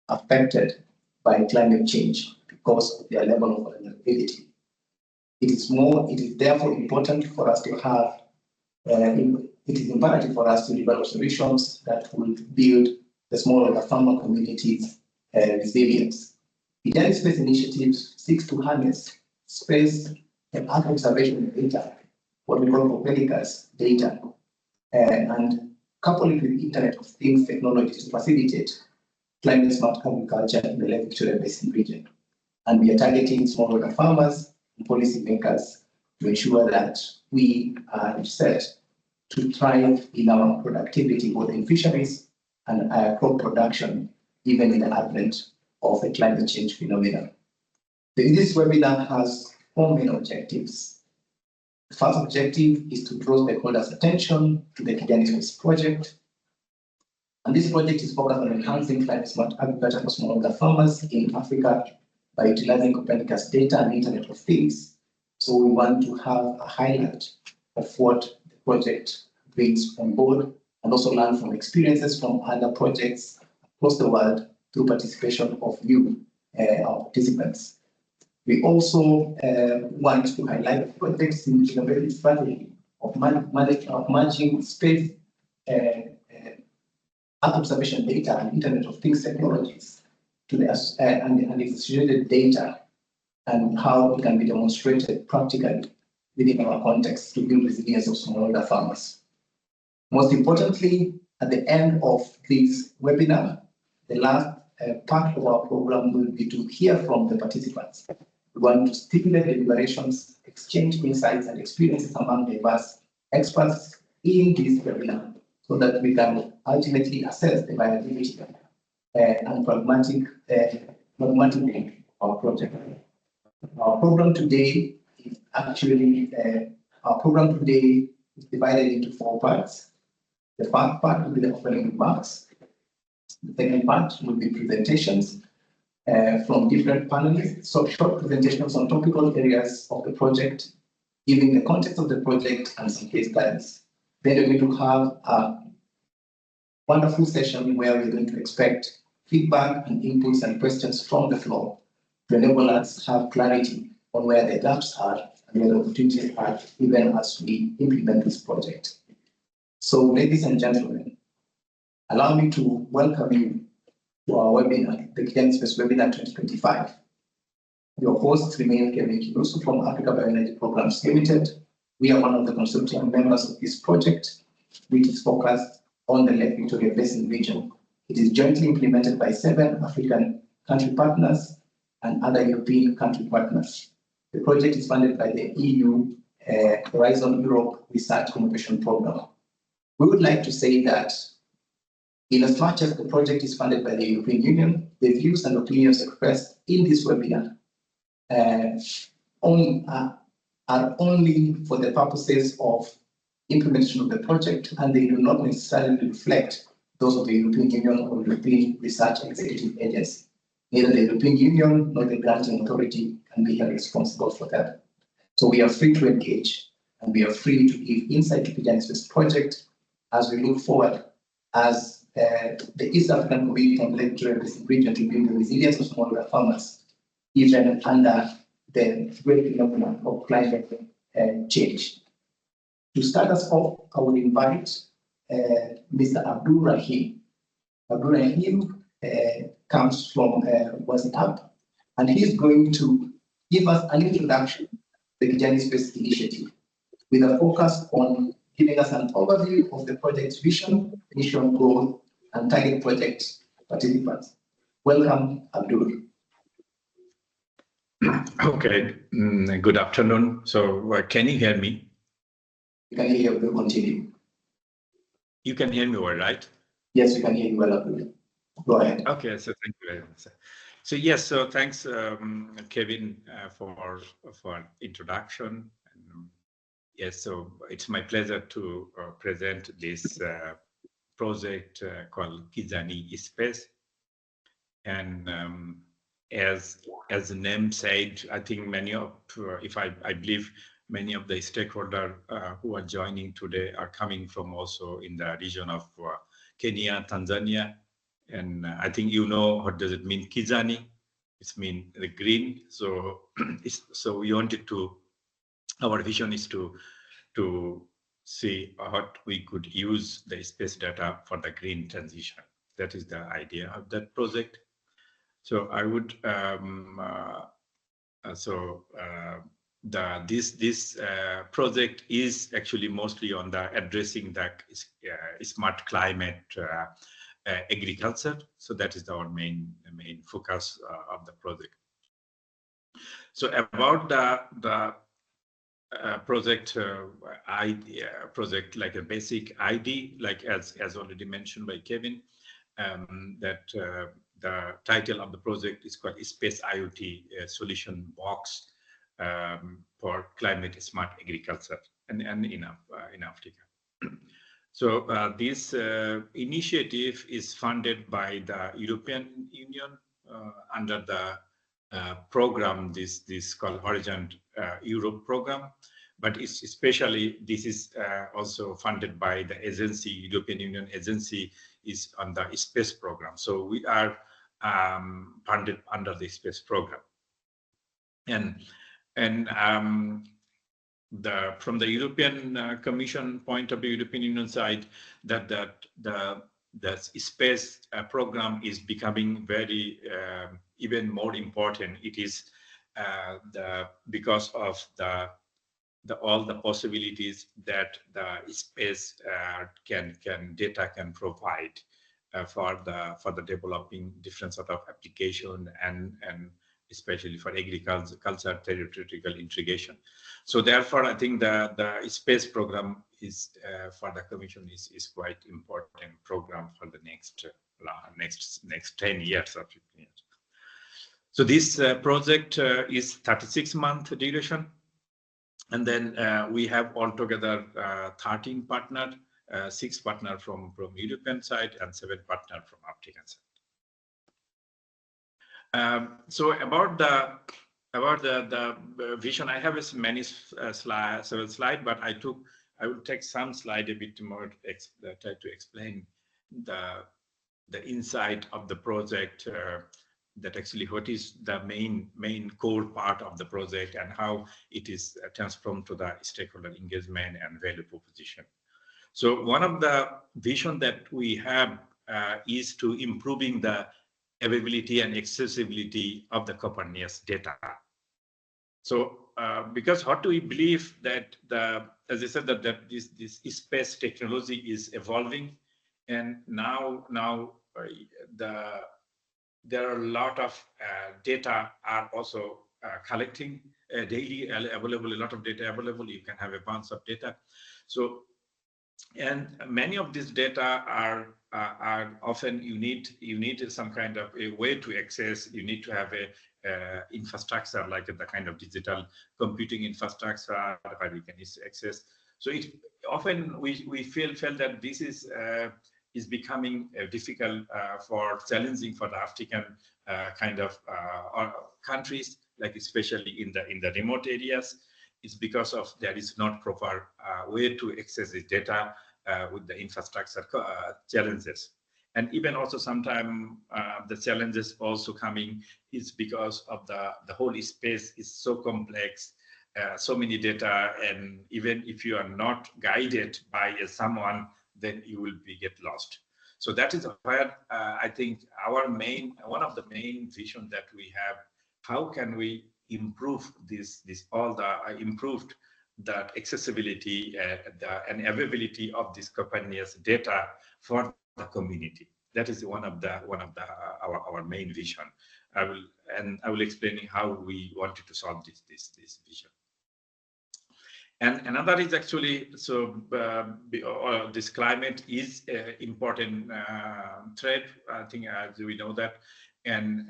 affected by climate change because of their level of vulnerability. It is therefore important for us to have, it is imperative for us to develop solutions that will build the smallholder farmer communities' resilience. KijaniSpace initiatives seeks to harness space and Earth observation data, what we call Copernicus data, and couple it with Internet of Things technologies to facilitate climate smart agriculture in the Lake Victoria Basin region. And we are targeting smallholder farmers and policymakers to ensure that we are set to thrive in our productivity, both in fisheries and crop production, even in the advent of a climate change phenomenon. This webinar has 4 main objectives. The first objective is to draw stakeholders' attention to the KijaniSpace project. And this project is focused on enhancing climate smart agriculture for smallholder farmers in Africa by utilizing Copernicus data and Internet of Things. So we want to have a highlight of what the project brings on board and also learn from experiences from other projects across the world through participation of you, our participants. We also want to highlight the project's innovative strategy of merging space Earth observation data and Internet of Things technologies to the and its associated data, and how it can be demonstrated practically within our context to build resilience of smallholder farmers. Most importantly, at the end of this webinar, the last part of our program will be to hear from the participants. We want to stimulate deliberations, exchange insights and experiences among diverse experts in this webinar, so that we can ultimately assess the viability and pragmatic of our project. Our program today is divided into 4 parts. The first part will be the opening remarks. The second part will be presentations from different panelists, so short presentations on topical areas of the project, giving the context of the project and some case studies. Then we're going to have a wonderful session where we're going to expect feedback and inputs and questions from the floor to enable us to have clarity on where the gaps are and where the opportunities are, even as we implement this project. So, ladies and gentlemen, allow me to welcome you to our webinar, the KijaniSpace Webinar 2025. Your hosts remain Kevin Kinusu from Africa Bioenergy Programs Limited. We are one of the consortium members of this project, which is focused on the Lake Victoria Basin region. It is jointly implemented by 7 African country partners and other European country partners. The project is funded by the EU Horizon Europe Research Innovation Program. We would like to say that in as much as the project is funded by the European Union, the views and opinions expressed in this webinar are only for the purposes of implementation of the project, and they do not necessarily reflect those of the European Union or European Research Executive Agency. Neither the European Union nor the granting authority can be held responsible for that. So we are free to engage, and we are free to give insight to KijaniSpace project as we look forward as the East African community and Lake Victoria Basin region to build the resilience of smallholder farmers, even under the great phenomenon of climate change. To start us off, I will invite Mr. Abdul Rahim. Abdul Rahim comes from WhatsApp, and he's going to give us an introduction to the KijaniSpace initiative with a focus on giving us an overview of the project's vision, mission, goal, and target project participants. Welcome, Abdul. Okay, good afternoon. So can you hear me? You can hear you. We'll continue. You can hear me well, right? Yes, we can hear you well, Abdul. Go ahead. Okay, so thank you very much. So yes, so thanks, Kevin, for introduction. Yes, so it's my pleasure to present this project called KijaniSpace. And as the name said, I think many of, I believe many of the stakeholders who are joining today are coming from also in the region of Kenya, Tanzania, And I think you know what does it mean, Kijani? It's mean the green. So so we wanted to, our vision is to see what we could use the space data for the green transition. That is the idea of that project. So I would this project is actually mostly on the addressing the smart climate agriculture. So that is our main focus of the project. So about the project idea, project like a basic ID, like as already mentioned by Kevin, that the title of the project is called Space IoT Solution Box for Climate Smart Agriculture and in Africa. So this initiative is funded by the European Union under the program, this called Horizon Europe program, but it's especially this is also funded by the agency, European Union agency is on the space program. So we are funded under the space program, and from the European Commission point of view, European Union side, that the space program is becoming very even more important. It is because of all the possibilities that the space data can provide for the developing different sort of application and especially for agriculture territorial integration. So therefore, I think the space program is for the Commission is quite important program for the next 10 years or 15 years. So this project is 36-month duration, and then we have altogether 13 partners, 6 partners from European side and 7 partners from African side. So about the vision, I have several slides, but I will take some slide a bit more try to explain the insight of the project, that actually what is the main core part of the project and how it is transformed to the stakeholder engagement and value proposition. So one of the vision that we have is to improving the availability and accessibility of the Copernicus data. So because what do we believe that as I said that this space technology is evolving, and now there are a lot of data are also collecting daily available, a lot of data available. You can have a bunch of data. So, and many of these data are often you need some kind of a way to access. You need to have a infrastructure like the kind of digital computing infrastructure where you can access. So it often we felt that this is becoming difficult for challenging for the African kind of countries, like especially in the remote areas. It's because of there is not proper way to access the data with the infrastructure challenges. And even also sometimes the challenges also coming is because of the whole space is so complex, so many data, and even if you are not guided by someone, then you will get lost. So that is where I think one of the main vision that we have, how can we improve improved the accessibility and availability of this Copernicus data for the community. That is one of our main vision. I will explain how we wanted to solve this vision. And another is actually, so this climate is an important threat, I think, as we know that, and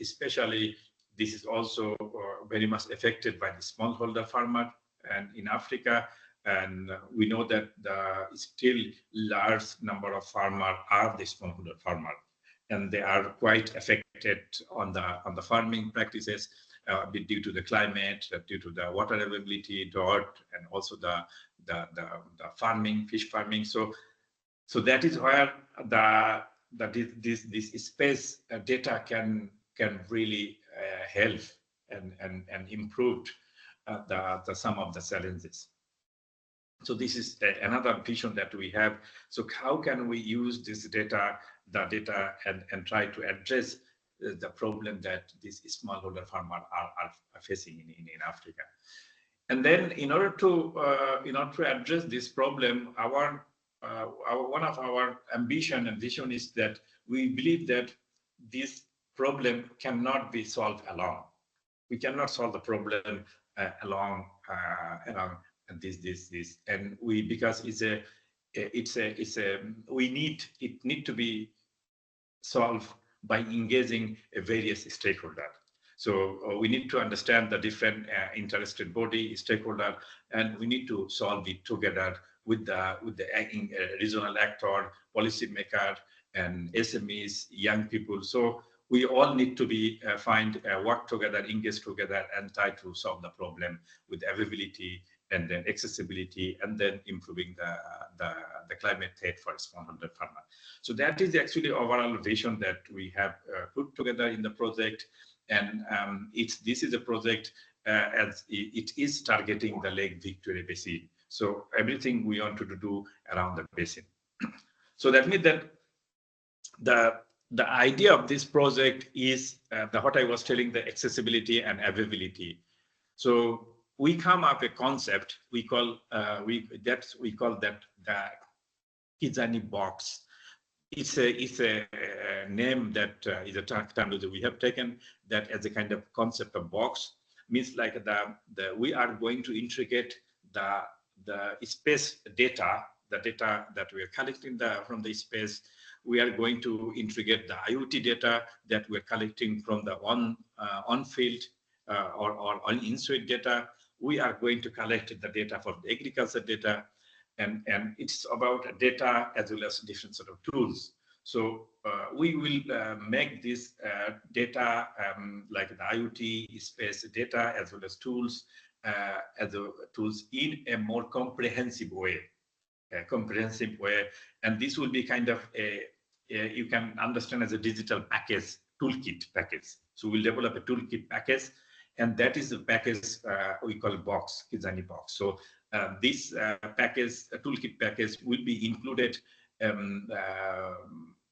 especially this is also very much affected by the smallholder farmer and in Africa. And we know that the still large number of farmers are the smallholder farmer, and they are quite affected on the farming practices due to the climate, due to the water availability, drought, and also the farming, fish farming. So that is where that this space data can really help and improve some of the challenges. So this is another vision that we have. So how can we use this data, and try to address the problem that these smallholder farmers are facing in Africa? And then in order to address this problem, one of our ambition and vision is that we believe that this problem cannot be solved alone. We cannot solve the problem along this, and because it need to be solved by engaging various stakeholders. So we need to understand the different interested body, stakeholder, and we need to solve it together with the regional actor, policy maker, and SMEs, young people. So we all need to be work together, engage together, and try to solve the problem with availability and then accessibility, and then improving the climate threat for smallholder farmer. So that is actually overall vision that we have put together in the project. And this is a project as it is targeting the Lake Victoria Basin. So everything we want to do around the basin. So that means that the idea of this project is what I was telling, the accessibility and availability. So we come up a concept we call that the Kijani box. It's a name that is a term that we have taken that as a kind of concept of box. Means like we are going to integrate the space data, the data that we are collecting from the space. We are going to integrate the IoT data that we're collecting from the on-field or in-soil data. We are going to collect the data for the agriculture data, and it's about data as well as different sort of tools. So we will make this data like the IoT space data as well as tools in a more comprehensive way. And this will be kind of you can understand as a digital package, toolkit package. So we'll develop a toolkit package, and that is the package we call box, Kijani box. So this toolkit package will be included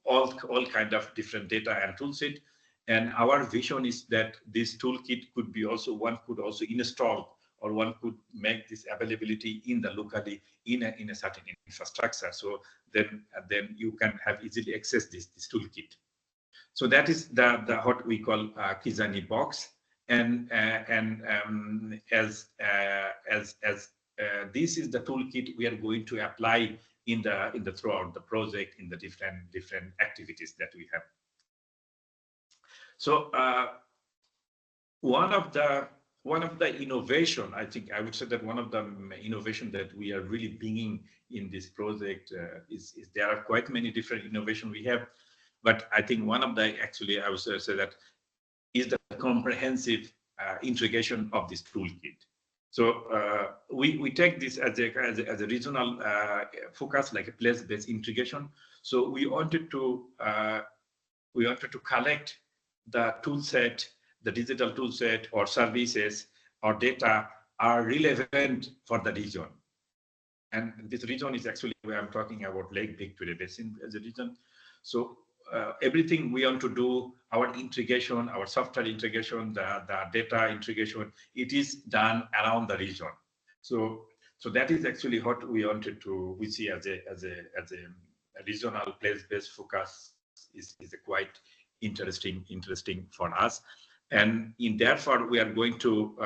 all kind of different data and toolset. And our vision is that this toolkit could be also, one could also install, or one could make this availability in the locally in a certain infrastructure. So then you can have easily access this toolkit. So that is the what we call Kijani box. And as this is the toolkit we are going to apply in the throughout the project in the different activities that we have. So one of the innovation, I think I would say that one of the innovation that we are really bringing in this project is there are quite many different innovation we have, but I think one of the actually I would say that is the comprehensive integration of this toolkit. So we take this as a regional focus, like a place-based integration. So we wanted to collect the tool set, the digital tool set or services or data are relevant for the region. And this region is actually where I'm talking about Lake Victoria Basin as a region. So everything we want to do, our integration, our software integration, the data integration, it is done around the region. So that is actually what we wanted to, we see as a regional place-based focus is a quite interesting for us. And therefore we are going to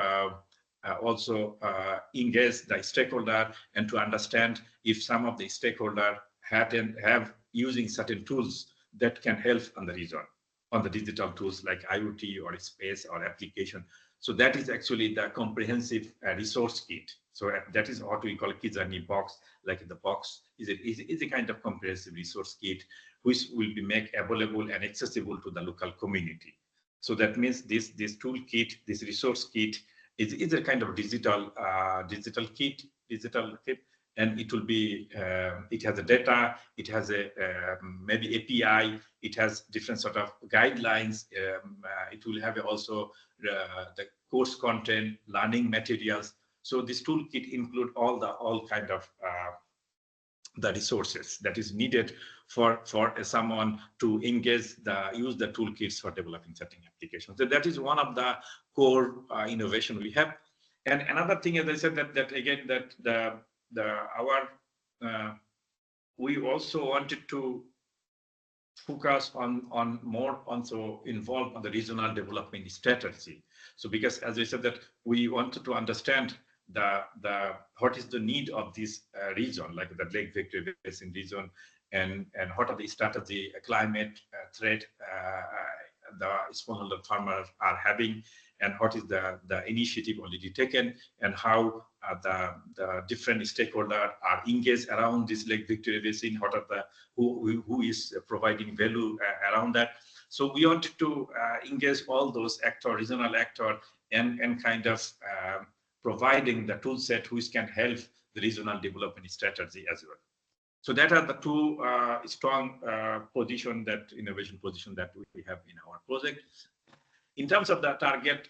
also engage the stakeholder and to understand if some of the stakeholder have using certain tools that can help on the region, on the digital tools like IoT or space or application. So that is actually the comprehensive resource kit. So that is what we call Kijani box. Like the box is a kind of comprehensive resource kit which will be made available and accessible to the local community. So that means this toolkit, this resource kit is a kind of digital kit, and it will be, it has a data, it has a maybe API, it has different sort of guidelines. It will have also the course content, learning materials. So this toolkit include all kind of the resources that is needed for someone to engage use the toolkits for developing certain applications. So that is one of the core innovation we have. And another thing, as I said, that again, that we also wanted to focus on more also involved on the regional development strategy. So because, as I said, that we wanted to understand what is the need of this region, like the Lake Victoria Basin region, and what are the strategy, climate threat the smallholder farmers are having, and what is the initiative already taken, and how the different stakeholders are engaged around this Lake Victoria Basin, what are the who is providing value around that. So we wanted to engage all those regional actors, and kind of providing the tool set which can help the regional development strategy as well. So that are the two strong innovation position that we have in our project. In terms of the target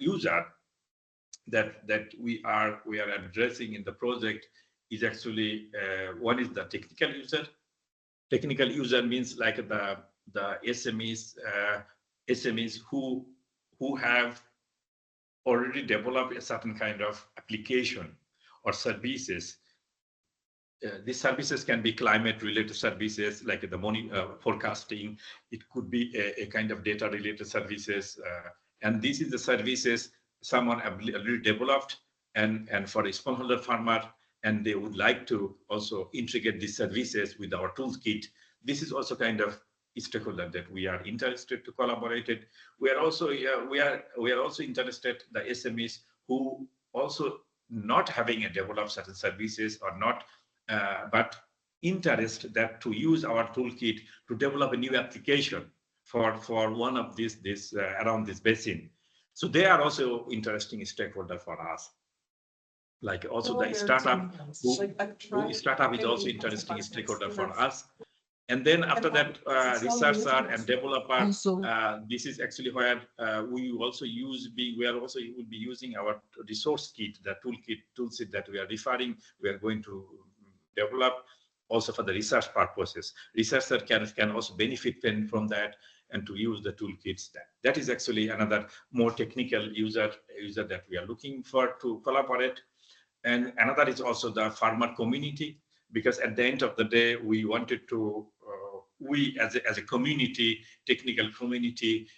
user that we are addressing in the project is actually one is the technical user. Technical user means like the SMEs who have already developed a certain kind of application or services. These services can be climate-related services, like the forecasting. It could be a kind of data-related services, and this is the services someone already developed, and for a smallholder farmer, and they would like to also integrate these services with our toolkit. This is also kind of stakeholder that we are interested to collaborate with. We are also interested the SMEs who also not having a developed certain services or not, but interest that to use our toolkit to develop a new application for one of this around this basin. So they are also interesting stakeholder for us. Like also the startup, startup is also interesting stakeholder for us. And then after that, researcher and developer, this is actually where we also will be using our resource kit, the toolset that we are referring. We are going to develop also for the research purposes. Researcher can also benefit from that and to use the toolkits. That is actually another more technical user that we are looking for to collaborate. And another is also the farmer community, because at the end of the day, we wanted to, we as a community, technical community,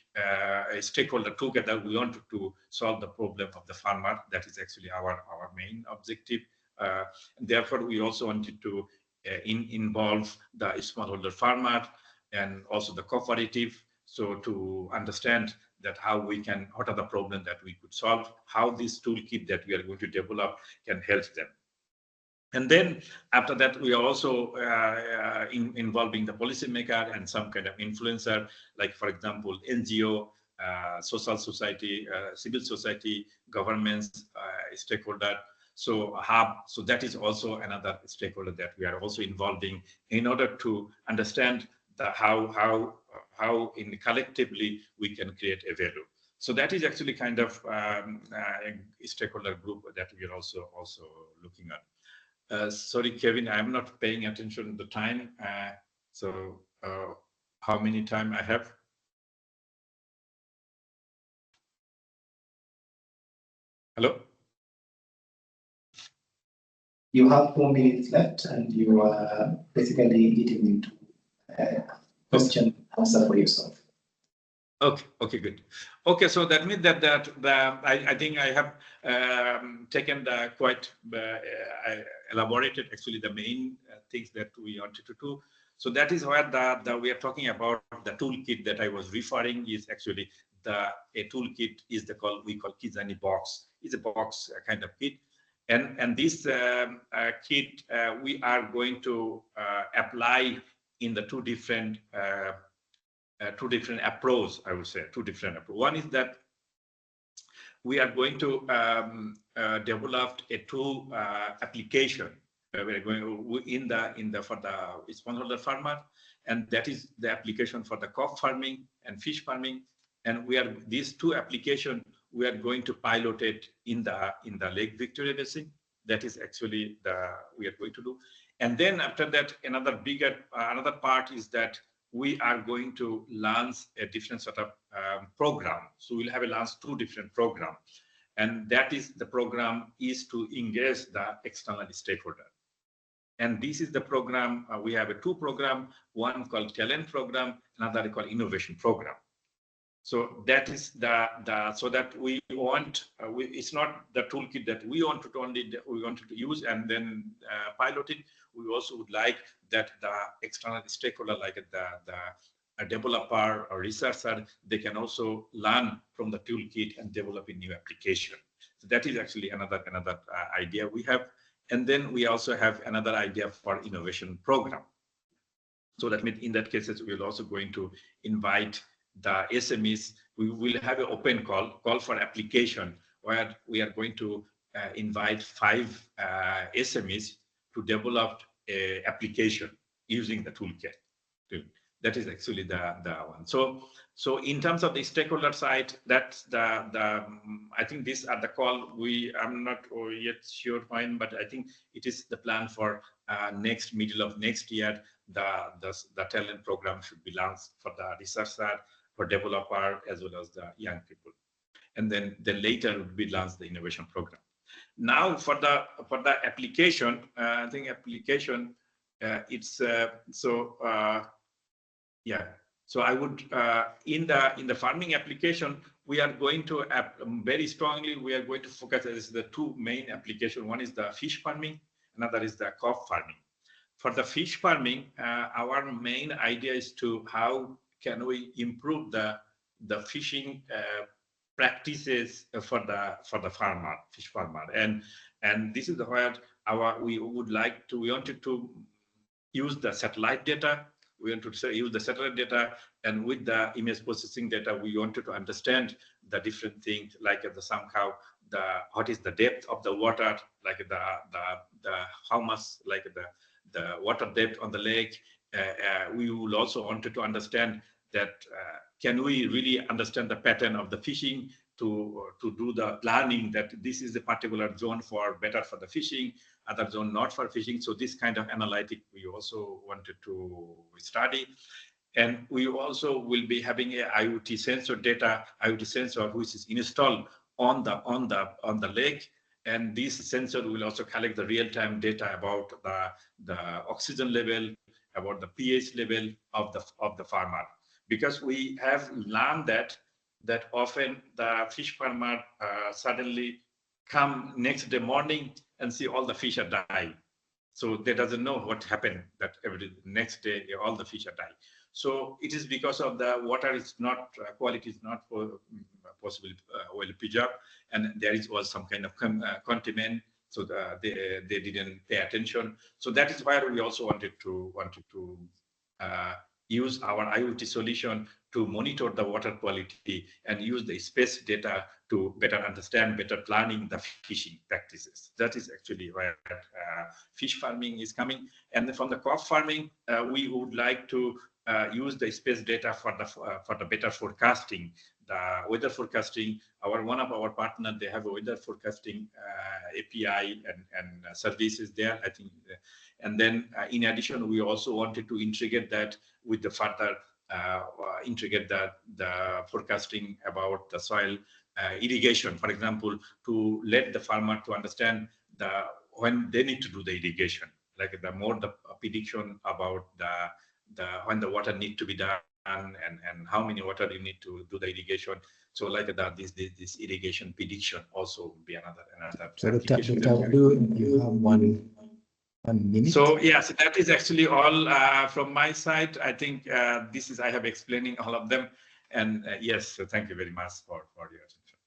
a stakeholder together, we wanted to solve the problem of the farmer. That is actually our main objective. And therefore, we also wanted to involve the smallholder farmer and also the cooperative, so to understand that what are the problems that we could solve, how this toolkit that we are going to develop can help them. And then after that, we are also involving the policymaker and some kind of influencer, like for example, NGO, social society, civil society, governments, stakeholder. So that is also another stakeholder that we are also involving in order to understand how collectively we can create a value. So that is actually kind of a stakeholder group that we are also looking at. Sorry, Kevin, I'm not paying attention to the time. So how many time I have? Hello? You have 4 minutes left, and you are basically eating into question answer for yourself. Okay, good. Okay, so that means that I think I have taken the quite elaborated actually the main things that we wanted to do. So that is where we are talking about the toolkit that I was referring is actually a toolkit is we call Kijani box. It's a box kind of kit. And this kit we are going to apply in the two different approaches, I would say, two different approaches. One is that we are going to develop a tool application we're going in the for the smallholder farmer, and that is the application for the crop farming and fish farming. And these two applications we are going to pilot it in the Lake Victoria Basin. That is actually we are going to do. And then after that, another part is that we are going to launch a different sort of program. So we'll have launch two different programs. And that is the program is to engage the external stakeholder. And this is the program, we have two programs, one called talent program, another called innovation program. So that is so that we want, it's not the toolkit that we want to use and then pilot it. We also would like that the external stakeholder, like a developer or researcher, they can also learn from the toolkit and develop a new application. So that is actually another idea we have. And then we also have another idea for innovation program. So that means in that case, we're also going to invite the SMEs. We will have an open call for application, where we are going to invite 5 SMEs to develop an application using the toolkit. That is actually the one. So in terms of the stakeholder side, that's I think these are the call. I'm not yet sure when, but I think it is the plan for middle of next year. The talent program should be launched for the researcher, for developer, as well as the young people, and then later will be launched the innovation program. Now for the application, I think application it's yeah. So I would in the farming application, we are going to very strongly we are going to focus as the two main application. One is the fish farming, another is the crop farming. For the fish farming, our main idea is to how can we improve the fishing practices for the fish farmer, and this is where we wanted to use the satellite data. We want to use the satellite data, and with the image processing data, we wanted to understand the different things, like somehow what is the depth of the water, like the how much, like the water depth on the lake. We will also wanted to understand that can we really understand the pattern of the fishing to do the planning that this is a particular zone better for the fishing, other zone not for fishing. So this kind of analytic we also wanted to study. And we also will be having a IoT sensor which is installed on the lake. And this sensor will also collect the real-time data about the oxygen level, about the pH level of the farmer. Because we have learned that often the fish farmer suddenly come next day morning and see all the fish are dying. So they doesn't know what happened, that next day all the fish are dying. So it is because of the water is not quality is not possible well preserved, and there was some kind of contaminant. So they didn't pay attention. So that is why we also wanted to use our IoT solution to monitor the water quality and use the space data to better understand, better planning the fishing practices. That is actually where fish farming is coming. And from the crop farming, we would like to use the space data for the better forecasting, the weather forecasting. One of our partners, they have a weather forecasting API and services there, I think. And then in addition, we also wanted to integrate that with the further integrate the forecasting about the soil irrigation, for example, to let the farmer to understand when they need to do the irrigation, like the prediction about when the water need to be done and how many water you need to do the irrigation. So like that, this irrigation prediction also will be another so application. You have one minute. So yes, that is actually all from my side. I think I have explaining all of them, and yes, so thank you very much for your attention.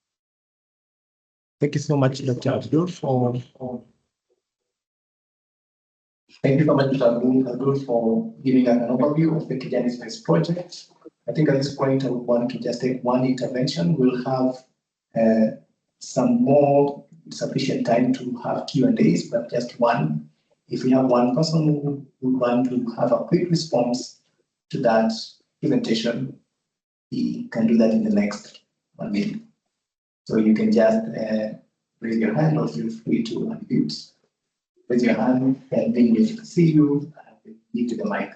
Thank you so much, Dr. Abdul, Thank you so much, Dr. Abdul, for giving an overview of the KijaniSpace project. I think at this point, I would want to just take one intervention. We'll have some more sufficient time to have Q&As, but just one. if we have one person who would want to have a quick response to that presentation, he can do that in the next 1 minute. So you can just raise your hand or feel free to unmute. Raise your hand and then we can see you and lead to the mic.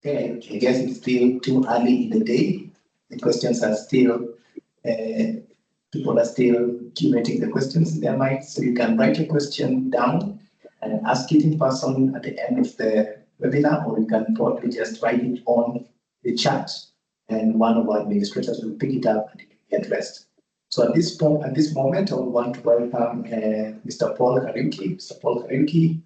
Okay, I guess it's still too early in the day. The questions are still, people are still curating the questions in their minds. So you can write your question down and ask it in person at the end of the webinar, or you can probably just write it on the chat and one of our administrators will pick it up and it will be addressed. So at this moment, I want to welcome Mr. Paul Kariuki. Mr. Paul Kariuki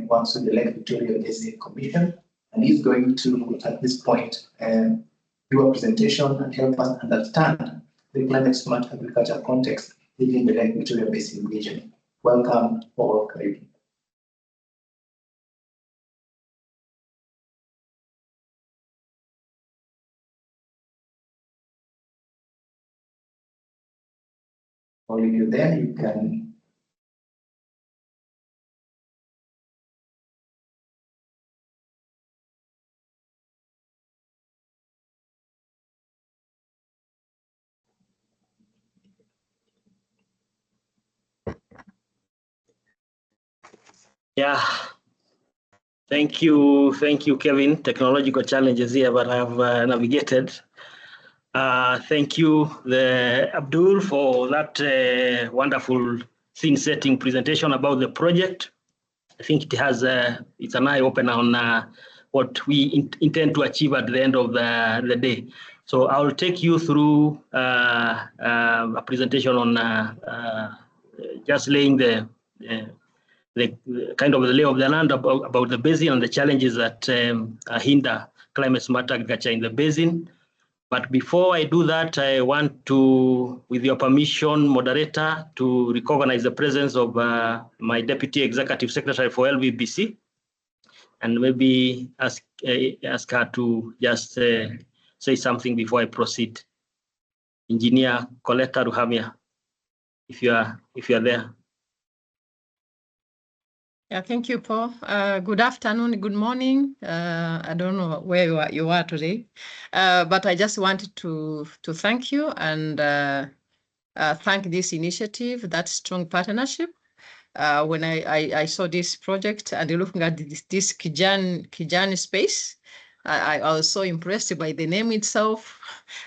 works with the Lake Victoria Basin Commission, and he's going to, at this point, do a presentation and help us understand the climate smart agriculture context within the Lake Victoria Basin region. Welcome, Paul Kariuki. Or if you're there, you can. Yeah, thank you, Kevin. Technological challenges here, but I've navigated. Thank you, Abdul, for that wonderful scene-setting presentation about the project. I think it has it's an eye-opener on what we intend to achieve at the end of the day. So I'll take you through a presentation on just laying the kind of the lay of the land about the basin and the challenges that hinder climate smart agriculture in the basin. But before I do that, I want to, with your permission, moderator, to recognize the presence of my Deputy Executive Secretary for LVBC, and maybe ask her to just say something before I proceed. Engineer Coletta Ruhamia, if you are there. Yeah, thank you, Paul. Good afternoon, good morning. I don't know where you are today, but I just wanted to thank you and thank this initiative, that strong partnership. When I saw this project and looking at this KijaniSpace, I was so impressed by the name itself,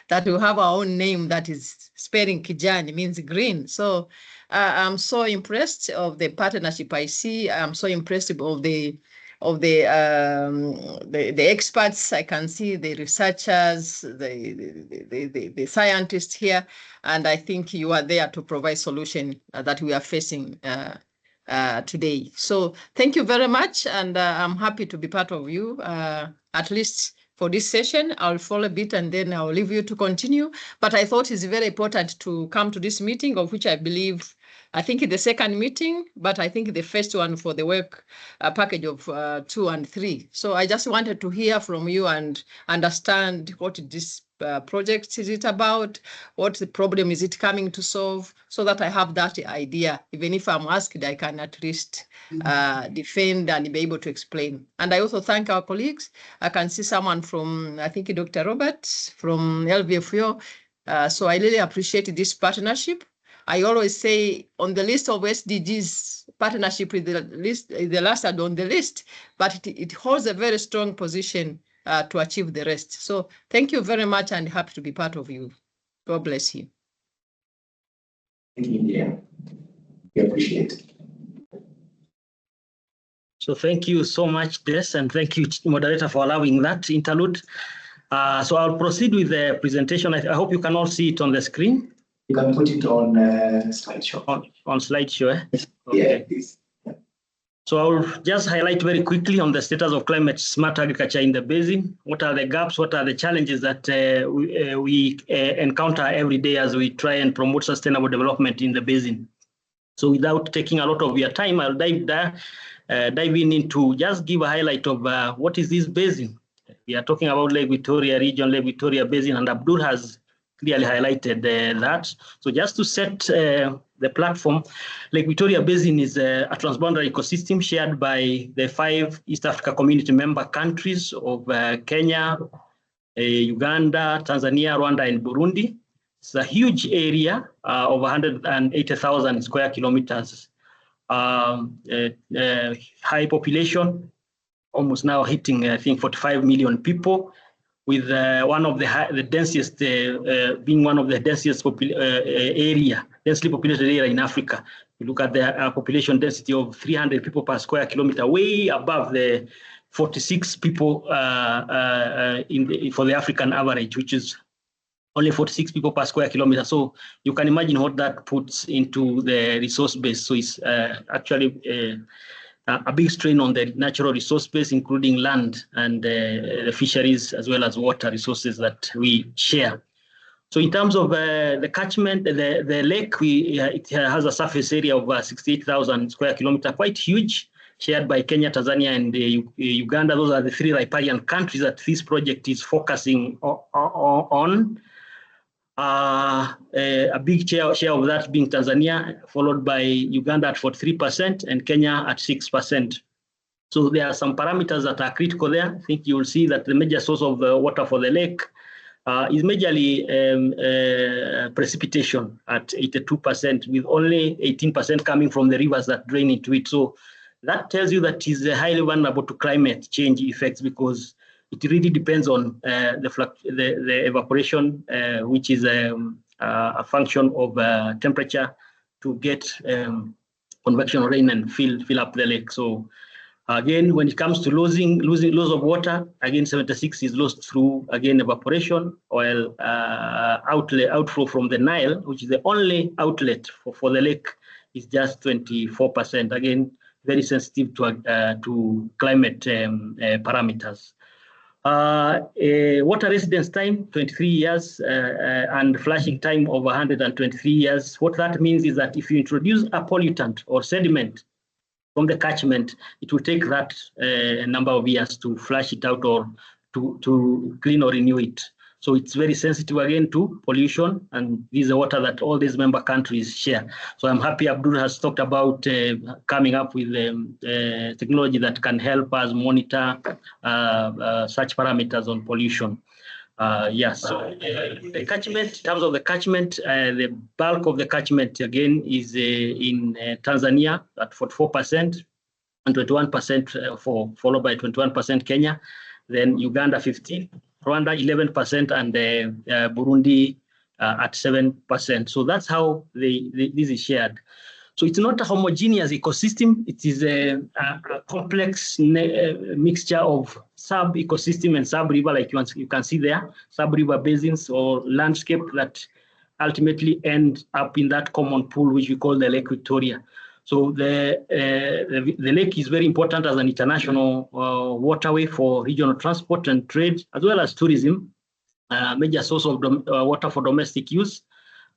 that we have our own name that is spelling Kijani, means green. So I'm so impressed of the partnership I see. I'm so impressed of the experts. I can see the researchers, the scientists here, and I think you are there to provide solution that we are facing today. So thank you very much, and I'm happy to be part of you, at least for this session. I'll follow a bit and then I'll leave you to continue. But I thought it's very important to come to this meeting, of which I believe, I think the second meeting, but I think the first one for the work package of 2 and 3. So I just wanted to hear from you and understand what this project is it about, what the problem is it coming to solve, so that I have that idea. Even if I'm asked, I can at least defend and be able to explain. And I also thank our colleagues. I can see someone from, I think, Dr. Robert from LVFO. So I really appreciate this partnership. I always say on the list of SDGs, partnership is the last on the list, but it holds a very strong position to achieve the rest. So thank you very much and happy to be part of you. God bless you. Thank you, India. We appreciate it. So thank you so much, Des, and thank you, moderator, for allowing that interlude. So I'll proceed with the presentation. I hope you can all see it on the screen. You can put it on slideshow. On slideshow, eh? Okay. Yeah, please. Yeah. So I'll just highlight very quickly on the status of climate smart agriculture in the basin. What are the gaps? What are the challenges that we encounter every day as we try and promote sustainable development in the basin? So without taking a lot of your time, I'll dive in into just give a highlight of what is this basin. We are talking about Lake Victoria region, Lake Victoria Basin, and Abdul has clearly highlighted that. So just to set the platform, Lake Victoria Basin is a transboundary ecosystem shared by the 5 East Africa Community member countries of Kenya, Uganda, Tanzania, Rwanda, and Burundi. It's a huge area of 180,000 square kilometers. High population, almost now hitting, I think, 45 million people, with one of the densest, being one of the densest densely populated area in Africa. You look at the population density of 300 people per square kilometer, way above the 46 people for the African average, which is only 46 people per square kilometer. So you can imagine what that puts into the resource base. So it's actually a big strain on the natural resource base, including land and the fisheries, as well as water resources that we share. So in terms of the catchment, the lake, it has a surface area of 68,000 square kilometer, quite huge, shared by Kenya, Tanzania, and Uganda. Those are the 3 riparian countries that this project is focusing on. A big share of that being Tanzania, followed by Uganda at 43% and Kenya at 6%. So there are some parameters that are critical there. I think you will see that the major source of water for the lake is majorly precipitation at 82%, with only 18% coming from the rivers that drain into it. So that tells you that it is highly vulnerable to climate change effects, because it really depends on the evaporation, which is a function of temperature to get convection rain and fill up the lake. So again, when it comes to loss of water, again 76 is lost through evaporation, while outflow from the Nile, which is the only outlet for the lake, is just 24%. Again, very sensitive to climate parameters. Water residence time, 23 years, and flushing time of 123 years. What that means is that if you introduce a pollutant or sediment from the catchment, it will take that number of years to flush it out or to clean or renew it. So it's very sensitive again to pollution, and this is the water that all these member countries share. So I'm happy Abdul has talked about coming up with technology that can help us monitor such parameters on pollution. Yes, so the catchment, in terms of the catchment, the bulk of the catchment again is in Tanzania at 44% and 21% followed by 21% Kenya, then Uganda 15%, Rwanda 11%, and Burundi at 7%. So that's how this is shared. So it's not a homogeneous ecosystem. It is a complex mixture of sub-ecosystem and sub-river, like you can see there, sub-river basins or landscape that ultimately end up in that common pool, which we call the Lake Victoria. So the lake is very important as an international waterway for regional transport and trade, as well as tourism, major source of water for domestic use.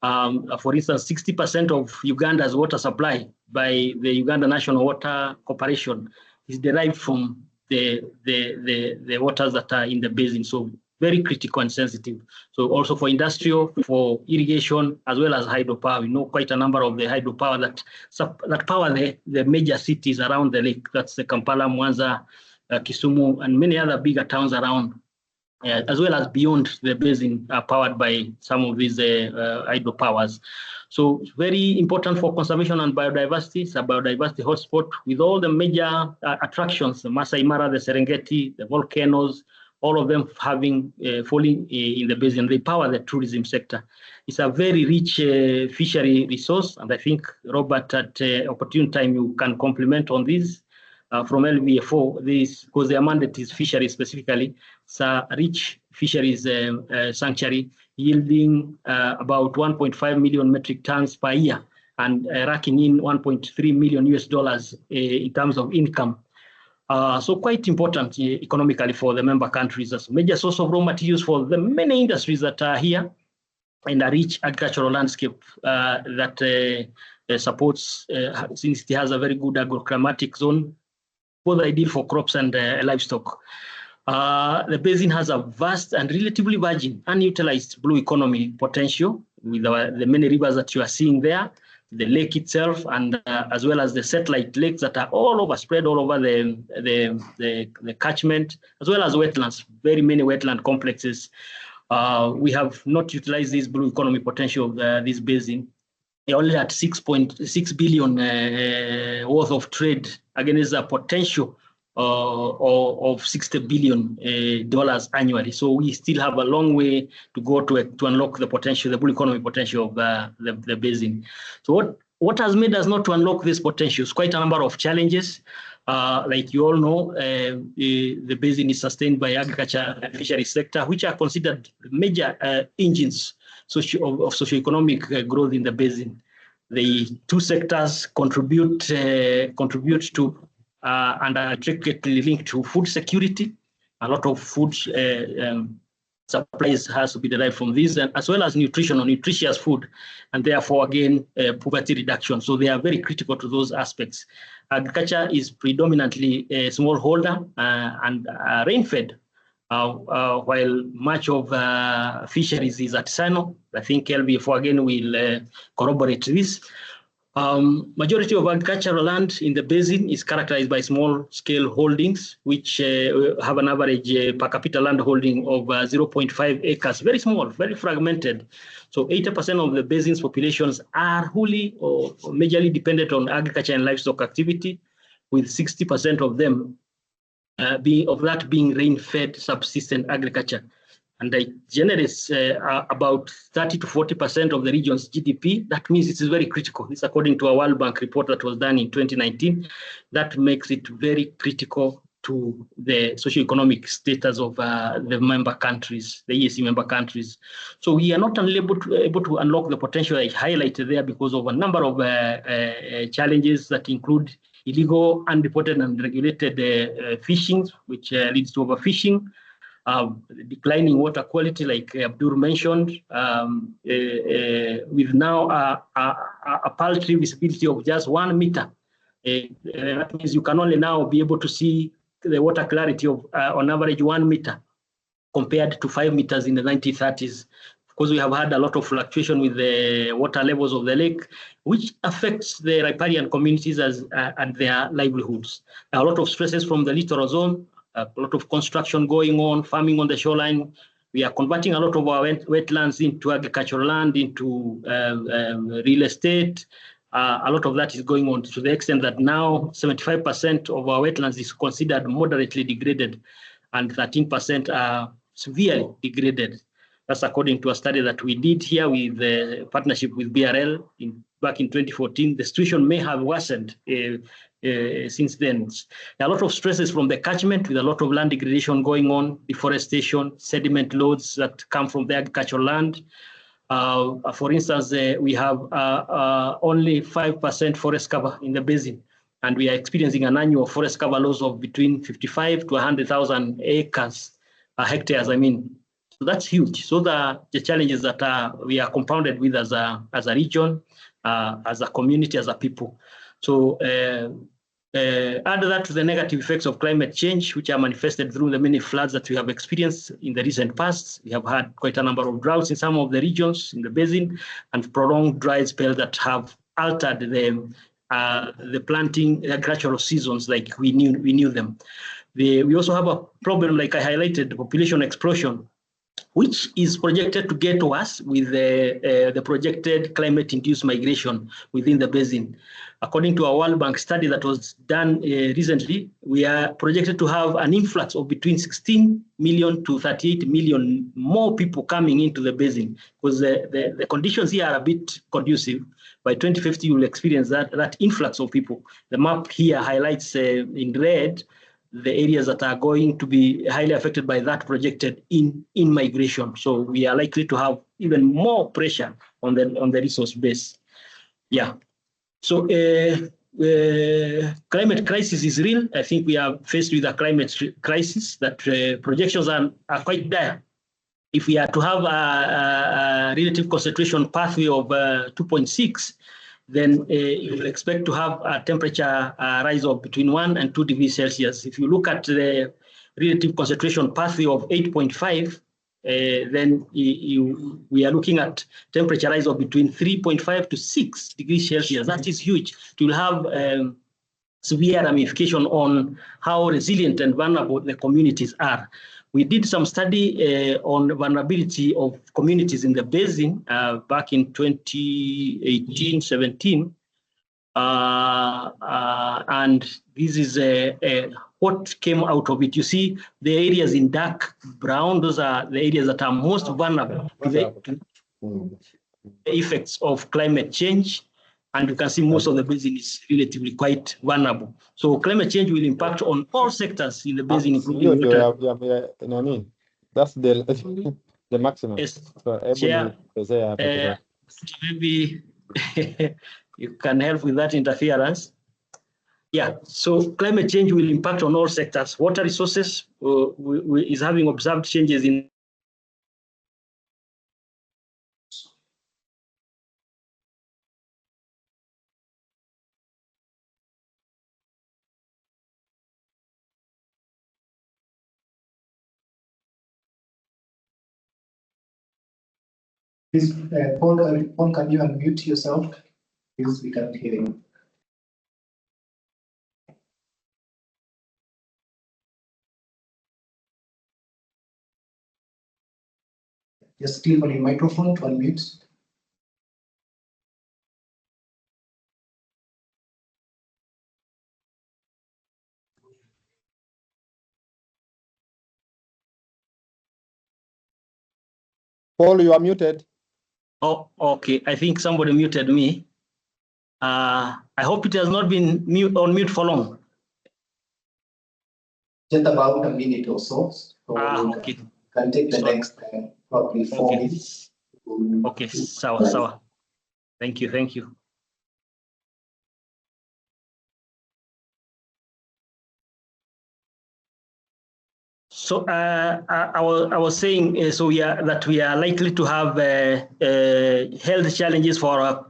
For instance, 60% of Uganda's water supply by the Uganda National Water Corporation is derived from the waters that are in the basin. So very critical and sensitive. So also for industrial, for irrigation, as well as hydropower. We know quite a number of the hydropower that power the major cities around the lake. That's the Kampala, Mwanza, Kisumu, and many other bigger towns around, as well as beyond the basin, powered by some of these hydropowers. So it's very important for conservation and biodiversity. It's a biodiversity hotspot with all the major attractions, the Masai Mara, the Serengeti, the volcanoes, all of them falling in the basin. They power the tourism sector. It's a very rich fishery resource, and I think, Robert, at opportune time, you can complement on this from LVFO, because their mandate is fisheries specifically. It's a rich fisheries sanctuary, yielding about 1.5 million metric tons per year, and racking in $1.3 million in terms of income. So quite important economically for the member countries as a major source of raw materials for the many industries that are here, and a rich agricultural landscape that supports, since it has a very good agroclimatic zone, both ideal for crops and livestock. The basin has a vast and relatively virgin, unutilized blue economy potential with the many rivers that you are seeing there, the lake itself, and as well as the satellite lakes that are all over, spread all over the catchment, as well as wetlands, very many wetland complexes. We have not utilized this blue economy potential of this basin. We're only at 6.6 billion worth of trade against a potential of $60 billion annually. So we still have a long way to go to unlock the potential, the blue economy potential of the basin. So what has made us not to unlock this potential is quite a number of challenges. Like you all know, the basin is sustained by agriculture and fisheries sector, which are considered major engines of socioeconomic growth in the basin. The two sectors contribute to and are intricately linked to food security. A lot of food supplies has to be derived from this, and as well as nutrition or nutritious food, and therefore again poverty reduction. So they are very critical to those aspects. Agriculture is predominantly a smallholder and rain-fed, while much of fisheries is artisanal. I think LB4 again will corroborate this. Majority of agricultural land in the basin is characterized by small-scale holdings, which have an average per capita land holding of 0.5 acres, very small, very fragmented. So 80% of the basin's populations are wholly or majorly dependent on agriculture and livestock activity, with 60% of them being rain-fed subsistence agriculture. And it generates about 30 to 40% of the region's GDP. That means it is very critical. This is according to a World Bank report that was done in 2019. That makes it very critical to the socioeconomic status of the member countries, the EAC member countries. So we are not able to unlock the potential I highlighted there because of a number of challenges that include illegal, unreported, and regulated fishing, which leads to overfishing. Declining water quality, like Abdur mentioned, with now a paltry visibility of just 1 meter. That means you can only now be able to see the water clarity of on average 1 meter compared to 5 meters in the 1930s. Because we have had a lot of fluctuation with the water levels of the lake, which affects the riparian communities and their livelihoods. A lot of stresses from the littoral zone, a lot of construction going on, farming on the shoreline. We are converting a lot of our wetlands into agricultural land, into real estate. A lot of that is going on to the extent that now 75% of our wetlands is considered moderately degraded and 13% are severely degraded. That's according to a study that we did here with the partnership with BRL back in 2014. The situation may have worsened since then. There are a lot of stresses from the catchment with a lot of land degradation going on, deforestation, sediment loads that come from the agricultural land. For instance, we have only 5% forest cover in the basin, and we are experiencing an annual forest cover loss of between 55 to 100,000 hectares, I mean. So that's huge. So the challenges that we are compounded with as a region, as a community, as a people. So add that to the negative effects of climate change, which are manifested through the many floods that we have experienced in the recent past. We have had quite a number of droughts in some of the regions in the basin, and prolonged dry spells that have altered the planting agricultural seasons like we knew them. We also have a problem, like I highlighted, population explosion, which is projected to get worse with the projected climate-induced migration within the basin. According to a World Bank study that was done recently, we are projected to have an influx of between 16 million to 38 million more people coming into the basin, because the conditions here are a bit conducive. By 2050, you will experience that influx of people. The map here highlights in red the areas that are going to be highly affected by that projected in migration. So we are likely to have even more pressure on the resource base. Yeah. So climate crisis is real. I think we are faced with a climate crisis that projections are quite dire. If we are to have a relative concentration pathway of 2.6, then you will expect to have a temperature rise of between 1 and 2 degrees Celsius. If you look at relative concentration pathway of 8.5, then we are looking at temperature rise of between 3.5 to 6 degrees Celsius. That is huge. It will have severe ramification on how resilient and vulnerable the communities are. We did some study on vulnerability of communities in the basin back in 2018-17. And this is what came out of it. You see the areas in dark brown, those are the areas that are most vulnerable to the effects of climate change. And you can see most of the basin is relatively quite vulnerable. So climate change will impact on all sectors in the basin, including water. That's the maximum. Yes. So Chair, maybe you can help with that interference. Yeah, so climate change will impact on all sectors. Water resources is having observed changes in Please, Paul, can you unmute yourself? Because we can't hear you. Just click on your microphone to unmute. Paul, you are muted. Oh, okay. I think somebody muted me. I hope it has not been on mute for long. Just about a minute or so. Okay. Can take the next probably 4 minutes. Okay, sawa. Thank you. So I was saying that we are likely to have health challenges for our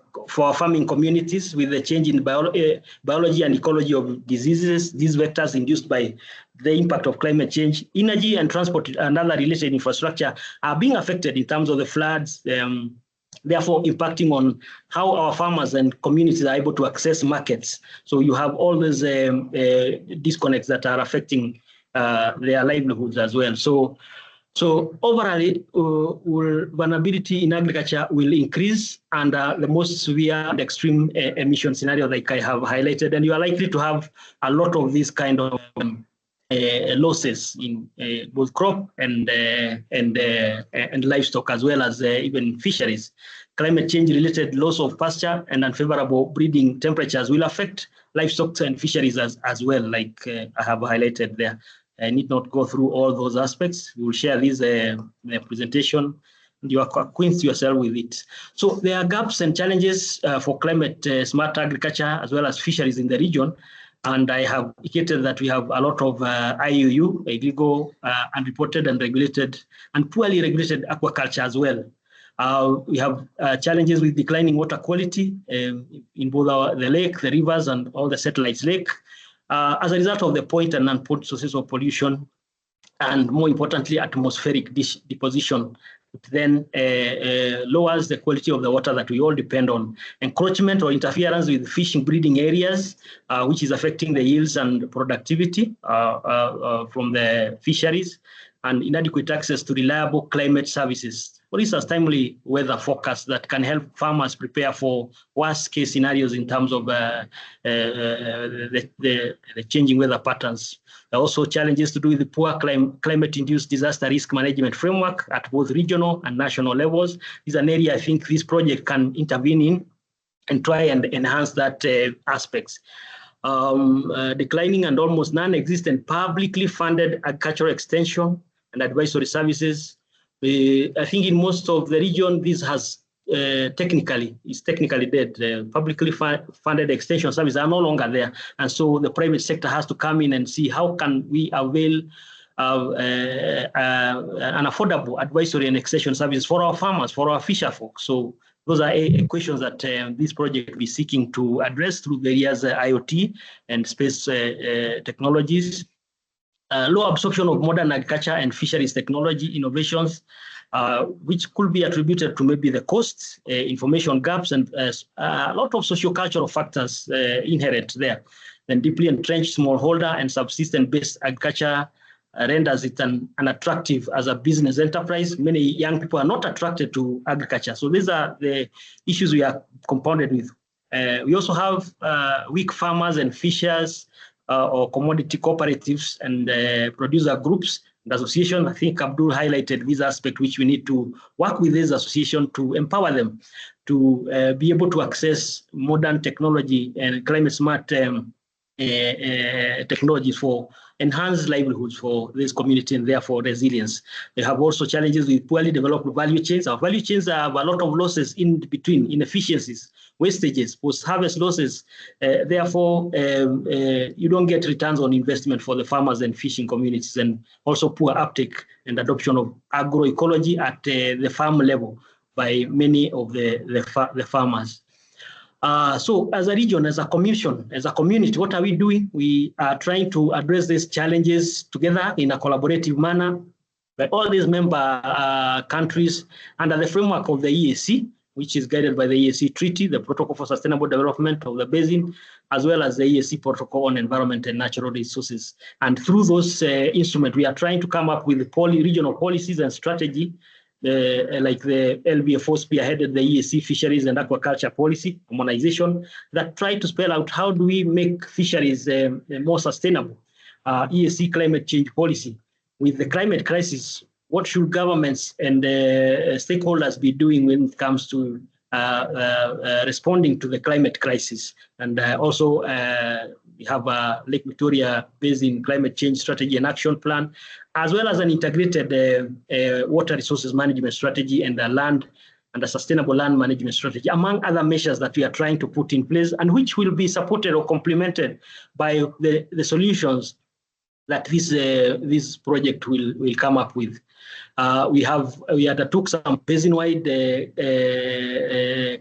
farming communities with the change in biology and ecology of diseases, these vectors induced by the impact of climate change. Energy and transport and other related infrastructure are being affected in terms of the floods, therefore impacting on how our farmers and communities are able to access markets. So you have all these disconnects that are affecting their livelihoods as well. So overall, vulnerability in agriculture will increase under the most severe and extreme emission scenario like I have highlighted, and you are likely to have a lot of these kind of losses in both crop and livestock, as well as even fisheries. Climate change related loss of pasture and unfavorable breeding temperatures will affect livestock and fisheries as well, like I have highlighted there. I need not go through all those aspects. We will share this presentation, and you are acquainted yourself with it. So there are gaps and challenges for climate smart agriculture as well as fisheries in the region. And I have indicated that we have a lot of IUU, illegal, unreported and regulated, and poorly regulated aquaculture as well. We have challenges with declining water quality in both the lake, the rivers, and all the satellite lake. As a result of the point and non-point sources of pollution, and more importantly, atmospheric deposition, then lowers the quality of the water that we all depend on. Encroachment or interference with fishing breeding areas, which is affecting the yields and productivity from the fisheries, and inadequate access to reliable climate services. For instance, timely weather forecasts that can help farmers prepare for worst case scenarios in terms of the changing weather patterns. There are also challenges to do with the poor climate-induced disaster risk management framework at both regional and national levels. This is an area I think this project can intervene in and try and enhance that aspects. Declining and almost non-existent publicly funded agricultural extension and advisory services. I think in most of the region, this has technically dead. Publicly funded extension services are no longer there. And so the private sector has to come in and see how can we avail an affordable advisory and extension service for our farmers, for our fisher folk. So those are questions that this project will be seeking to address through various IoT and space technologies. low absorption of modern agriculture and fisheries technology innovations, which could be attributed to maybe the costs, information gaps, and a lot of socio-cultural factors inherent there. Then deeply entrenched smallholder and subsistence-based agriculture renders it unattractive as a business enterprise. Many young people are not attracted to agriculture. So these are the issues we are compounded with. We also have weak farmers and fishers, or commodity cooperatives and producer groups and associations. I think Abdul highlighted this aspect, which we need to work with this association to empower them to be able to access modern technology and climate smart technologies for enhanced livelihoods for this community and therefore resilience. They have also challenges with poorly developed value chains. Our value chains have a lot of losses in between, inefficiencies, wastages, post-harvest losses. Therefore, you don't get returns on investment for the farmers and fishing communities, and also poor uptake and adoption of agroecology at the farm level by many of the farmers. So as a region, as a commission, as a community, what are we doing? We are trying to address these challenges together in a collaborative manner by all these member countries under the framework of the EAC, which is guided by the EAC Treaty, the Protocol for Sustainable Development of the Basin, as well as the EAC Protocol on Environment and Natural Resources. And through those instruments, we are trying to come up with regional policies and strategy, like the LBFO spearheaded the EAC Fisheries and Aquaculture Policy Harmonization, that try to spell out how do we make fisheries more sustainable. EAC Climate Change Policy. With the climate crisis, what should governments and stakeholders be doing when it comes to responding to the climate crisis? And also, we have a Lake Victoria Basin Climate Change Strategy and Action Plan, as well as an integrated water resources management strategy and a sustainable land management strategy, among other measures that we are trying to put in place and which will be supported or complemented by the solutions that this project will come up with. We undertook some basin-wide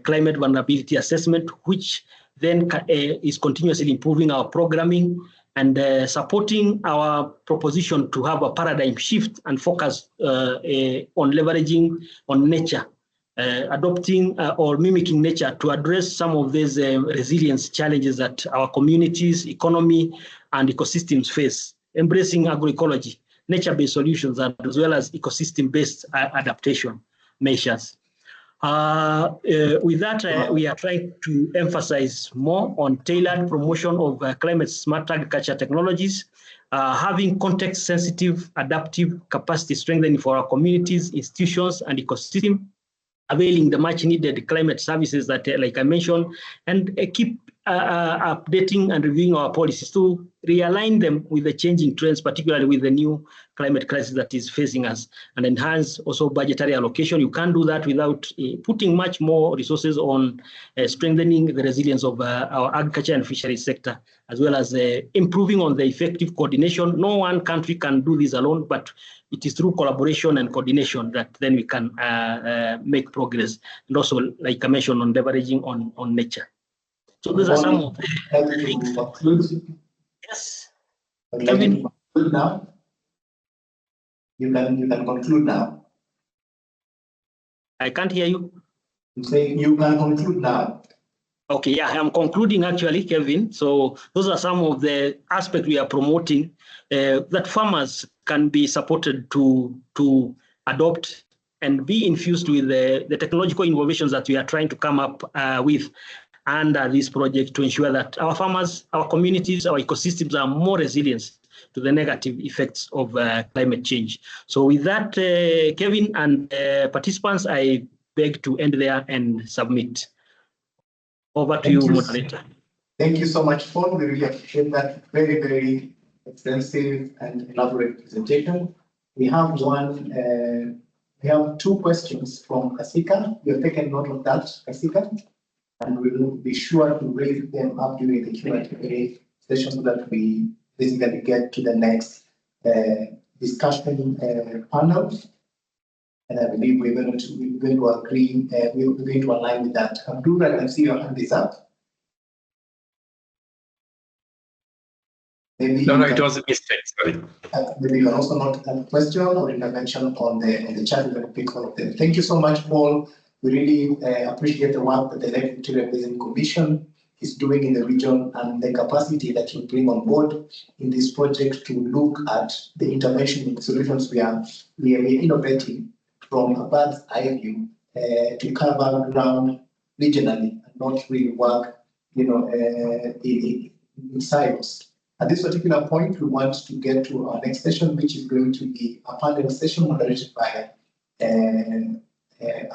climate vulnerability assessment, which then is continuously improving our programming and supporting our proposition to have a paradigm shift and focus on leveraging on nature, adopting or mimicking nature to address some of these resilience challenges that our communities, economy, and ecosystems face, embracing agroecology, nature-based solutions, as well as ecosystem-based adaptation measures. With that, we are trying to emphasize more on tailored promotion of climate smart agriculture technologies, having context-sensitive, adaptive capacity strengthening for our communities, institutions, and ecosystem, availing the much-needed climate services that, like I mentioned, and keep updating and reviewing our policies to realign them with the changing trends, particularly with the new climate crisis that is facing us, and enhance also budgetary allocation. You can't do that without putting much more resources on strengthening the resilience of our agriculture and fisheries sector, as well as improving on the effective coordination. No one country can do this alone, but it is through collaboration and coordination that then we can make progress. And also, like I mentioned, on leveraging on nature. So those are some of the things. Yes. Kevin, now. You can conclude now. I can't hear you. I'm saying you can conclude now. Okay, yeah, I'm concluding actually, Kevin. So those are some of the aspects we are promoting that farmers can be supported to adopt and be infused with the technological innovations that we are trying to come up with under this project to ensure that our farmers, our communities, our ecosystems are more resilient to the negative effects of climate change. So with that, Kevin and participants, I beg to end there and submit. Over to you, moderator. Thank you so much, Paul. We really appreciate that very, very extensive and elaborate presentation. We have two questions from Kasika. We have taken note of that, Kasika, and we will be sure to raise them up during the Q&A session so that we basically get to the next discussion panel. And I believe we're going to agree, we're going to align with that. Abdul, I can see your hand is up. Maybe No, it was a mistake, sorry. Maybe you can also note a question or intervention on the chat. We're going to pick one of them. Thank you so much, Paul. We really appreciate the work that the Lake Victoria Basin Commission is doing in the region and the capacity that you bring on board in this project to look at the intervention solutions we are innovating from a bird's eye view to cover ground regionally and not really work, in silos. At this particular point, we want to get to our next session, which is going to be a panel session moderated by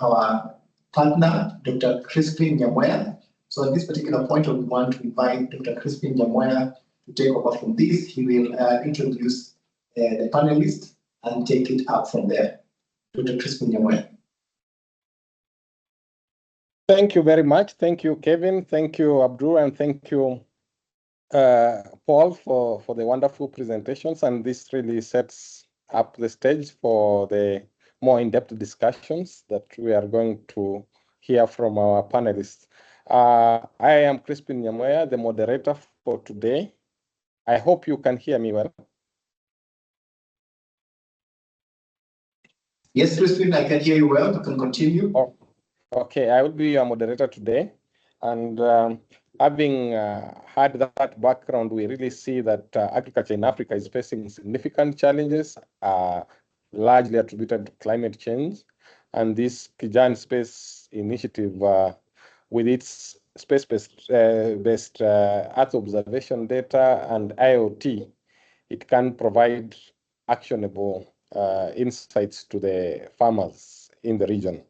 our partner, Dr. Crispin Nyamwea. So at this particular point, we want to invite Dr. Crispin Nyamwea to take over from this. He will introduce the panelists and take it up from there. Dr. Crispin Nyamwea. Thank you very much. Thank you, Kevin. Thank you, Abdul, and thank you, Paul, for the wonderful presentations. And this really sets up the stage for the more in-depth discussions that we are going to hear from our panelists. I am Crispin Nyamwea, the moderator for today. I hope you can hear me well. Yes, Crispin, I can hear you well. You can continue. Oh, okay, I will be your moderator today. And having had that background, we really see that agriculture in Africa is facing significant challenges, largely attributed to climate change. And this KijaniSpace initiative, with its space-based Earth observation data and IoT, it can provide actionable insights to the farmers in the region.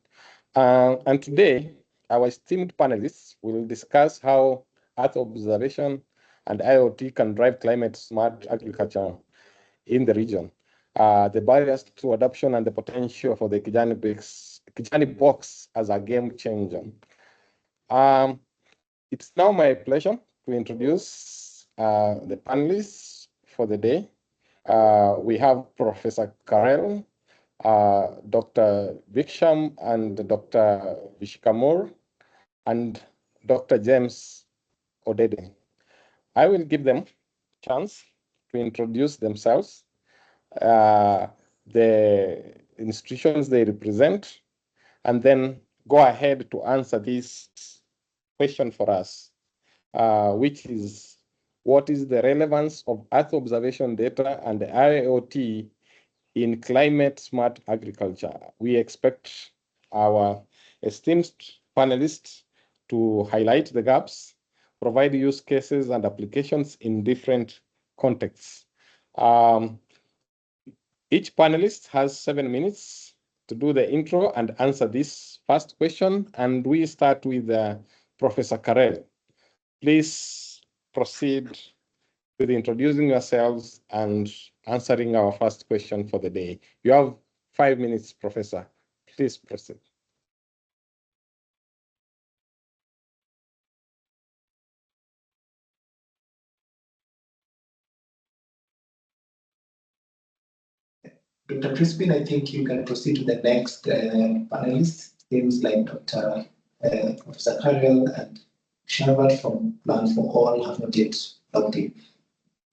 And today, our esteemed panelists will discuss how Earth observation and IoT can drive climate-smart agriculture in the region, the barriers to adoption and the potential for the Kijani box as a game changer. It's now my pleasure to introduce the panelists for the day. We have Professor Karel, Dr. Biksham, and Dr. Vishkamur, and Dr. James Odede. I will give them a chance to introduce themselves, the institutions they represent, and then go ahead to answer this question for us, which is, what is the relevance of Earth observation data and the IoT in climate-smart agriculture? We expect our esteemed panelists to highlight the gaps, provide use cases and applications in different contexts. Each panelist has 7 minutes to do the intro and answer this first question, and we start with Professor Karel. Please proceed with introducing yourselves and answering our first question for the day. You have 5 minutes, Professor. Please proceed. Dr. Crispin, I think you can proceed to the next panelist. Names like Dr. Professor Karel and Sharvat from Plan for All have not yet logged in.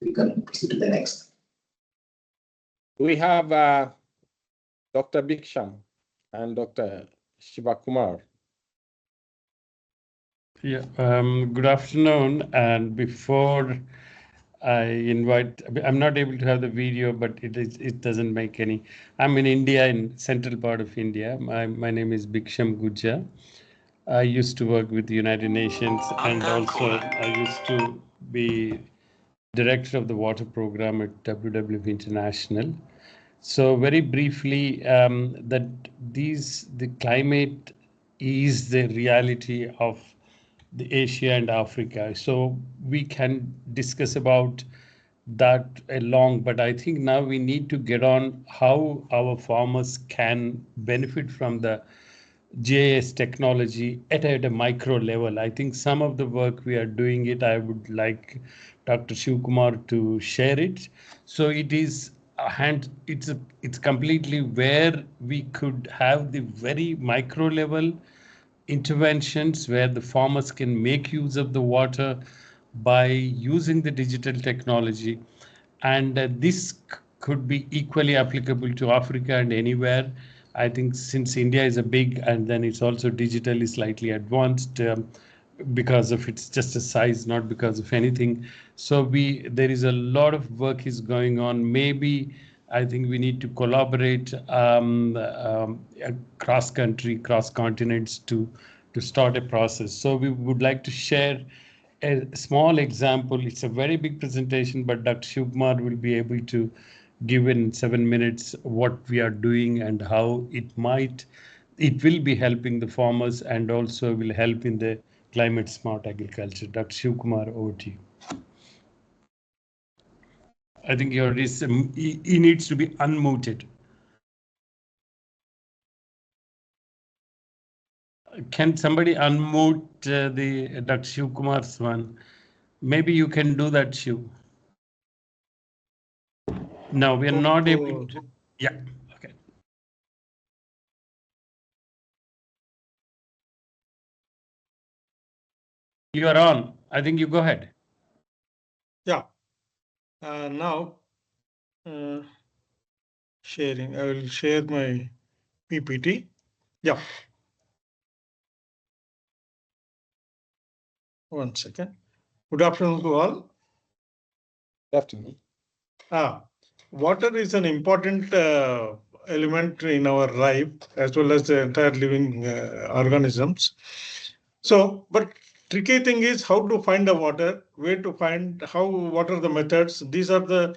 We can proceed to the next. We have Dr. Biksham and Dr. Shivakumar. Yeah, good afternoon. And before I invite, I'm not able to have the video, but it doesn't make any. I'm in India, in central part of India. My name is Biksham Gujja. I used to work with the United Nations, and also I used to be director of the water program at WWF International. So very briefly, the climate is the reality of the Asia and Africa. So we can discuss about that along, but I think now we need to get on how our farmers can benefit from the GIS technology at a micro level. I think some of the work we are doing it, I would like Dr. Shivkumar to share it. So it is it's completely where we could have the very micro level interventions where the farmers can make use of the water by using the digital technology. And this could be equally applicable to Africa and anywhere. I think since India is a big, and then it's also digitally slightly advanced because of its just a size, not because of anything. So there is a lot of work is going on. Maybe I think we need to collaborate cross country, cross continents to start a process. So we would like to share a small example. It's a very big presentation, but Dr. Shivkumar will be able to give in 7 minutes what we are doing and how it will be helping the farmers and also will help in the climate smart agriculture. Dr. Shivkumar, over to you. I think he needs to be unmuted. Can somebody unmute the Dr. Shivkumar's one? Maybe you can do that, Shiv. No, we are not able to. Yeah, okay. You are on. I think you go ahead. Yeah. Now, sharing. I will share my PPT. Yeah. 1 second. Good afternoon to all. Good afternoon. Water is an important element in our life as well as the entire living organisms. So, but tricky thing is how to find the water, where to find, what are the methods. These are the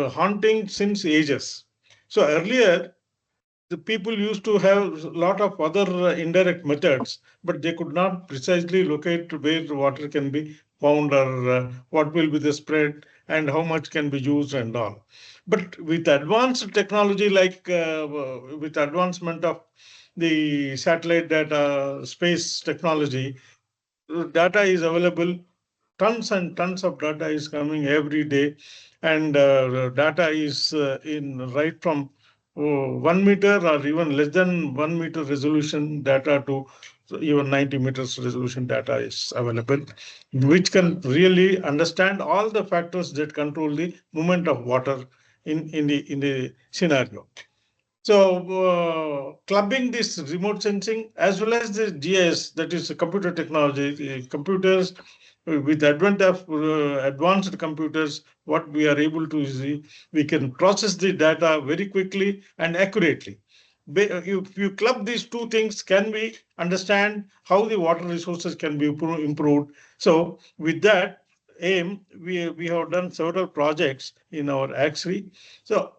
haunting since ages. So earlier, the people used to have a lot of other indirect methods, but they could not precisely locate where the water can be found or what will be the spread and how much can be used and all. But with advanced technology, like with advancement of the satellite data, space technology, data is available. Tons and tons of data is coming every day, and data is in right from 1 meter or even less than 1 meter resolution data to even 90 meters resolution data is available, which can really understand all the factors that control the movement of water in the scenario. So clubbing this remote sensing as well as the GIS, that is computer technology, computers with advent of advanced computers, what we are able to see, we can process the data very quickly and accurately. If you club these two things, can we understand how the water resources can be improved? So with that aim, we have done several projects in our AXRI. So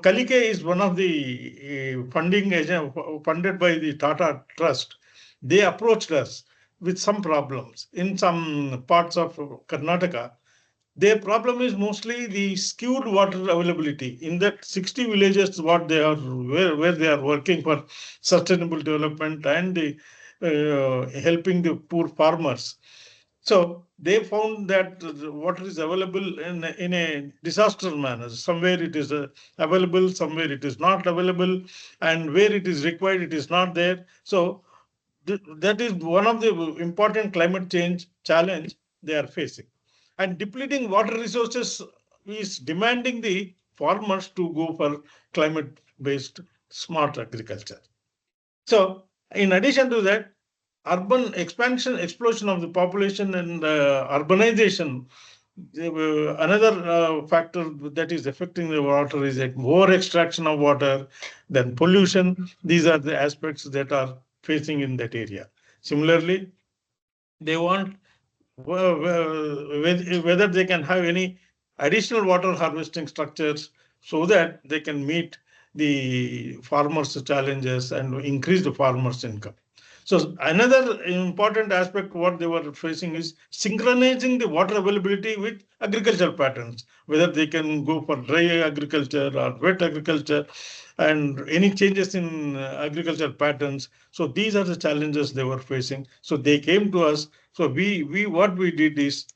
Kalike is one of the funding agent funded by the Tata Trust. They approached us with some problems in some parts of Karnataka. Their problem is mostly the skewed water availability. In that 60 villages, what they are where they are working for sustainable development and helping the poor farmers. So they found that the water is available in a disaster manner. Somewhere it is available, somewhere it is not available, and where it is required, it is not there. So that is one of the important climate change challenge they are facing. And depleting water resources is demanding the farmers to go for climate-based smart agriculture. So in addition to that, urban expansion, explosion of the population and urbanization, another factor that is affecting the water is more extraction of water, then pollution. These are the aspects that are facing in that area. Similarly, they want whether they can have any additional water harvesting structures so that they can meet the farmers' challenges and increase the farmers' income. So another important aspect what they were facing is synchronizing the water availability with agricultural patterns, whether they can go for dry agriculture or wet agriculture and any changes in agricultural patterns. So these are the challenges they were facing. So they came to us. So what we did is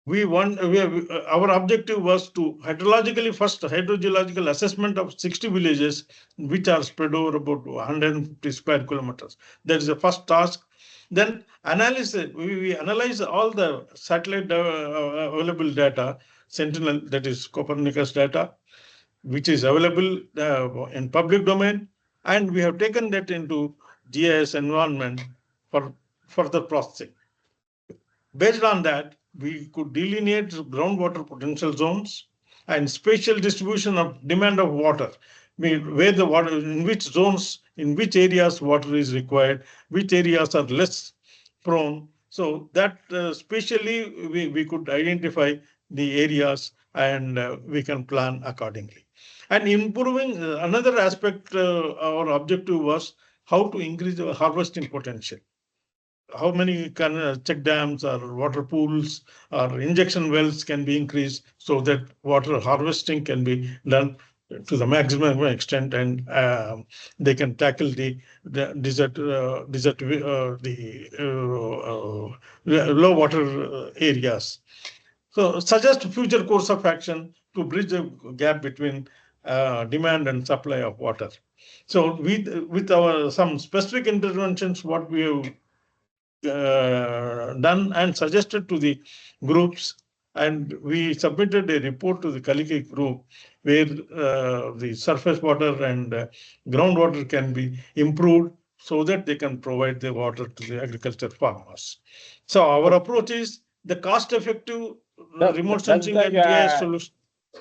our objective was to hydrogeological assessment of 60 villages which are spread over about 150 square kilometers. That is the first task. Then analysis, we analyze all the satellite available data, Sentinel, that is Copernicus data, which is available in public domain, and we have taken that into GIS environment for further processing. Based on that, we could delineate groundwater potential zones and spatial distribution of demand of water. Where the water, in which zones, in which areas water is required, which areas are less prone. So that spatially we could identify the areas and we can plan accordingly. And improving another aspect, our objective was how to increase the harvesting potential. How many check dams or water pools or injection wells can be increased so that water harvesting can be done to the maximum extent, and they can tackle the low water areas. So suggest future course of action to bridge the gap between demand and supply of water. So with our some specific interventions, what we have done and suggested to the groups, and we submitted a report to the Kaliki group where the surface water and groundwater can be improved so that they can provide the water to the agriculture farmers. So our approach is the cost-effective remote sensing and GIS solution.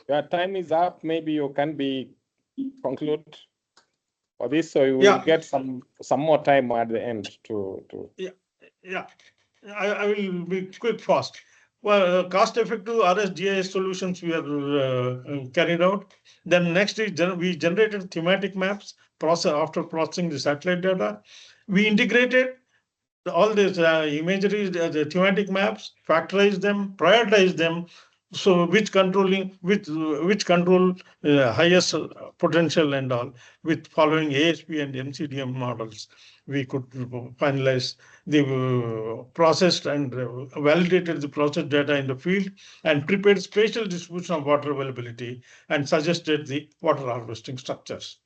Your time is up. Maybe you can conclude for this, so you will get some more time at the end to. Yeah, I will be quick, fast. Well, cost-effective RS-GIS solutions we are carried out. Then next is we generated thematic maps after processing the satellite data. We integrated all this imagery, the thematic maps, factorize them, prioritize them. So which control highest potential and all, with following ASP and MCDM models, we could finalize the processed and validated the process data in the field and prepared spatial distribution of water availability and suggested the water harvesting structures.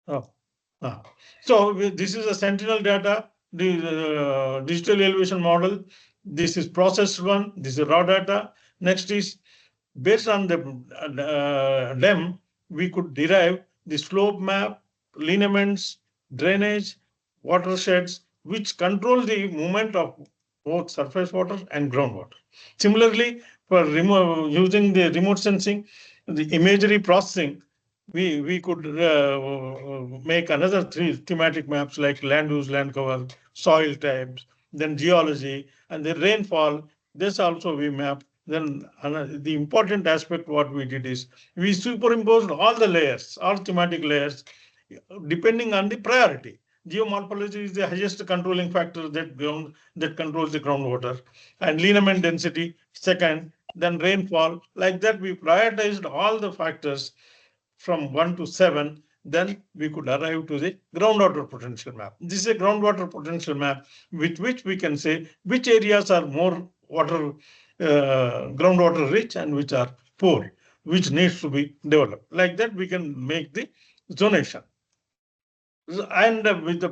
So this is a Sentinel data, the digital elevation model. This is processed one. This is raw data. Next is based on the DEM, we could derive the slope map, lineaments, drainage, watersheds, which control the movement of both surface water and groundwater. Similarly, for using the remote sensing, the imagery processing, we could make another 3 thematic maps like land use, land cover, soil types, then geology, and the rainfall. This also we map. Then the important aspect what we did is we superimposed all the layers, all thematic layers, depending on the priority. Geomorphology is the highest controlling factor that controls the groundwater, and lineament density second, then rainfall. Like that, we prioritized all the factors from 1 to 7. Then we could arrive to the groundwater potential map. This is a groundwater potential map with which we can say which areas are more groundwater rich and which are poor, which needs to be developed. Like that, we can make the zonation. And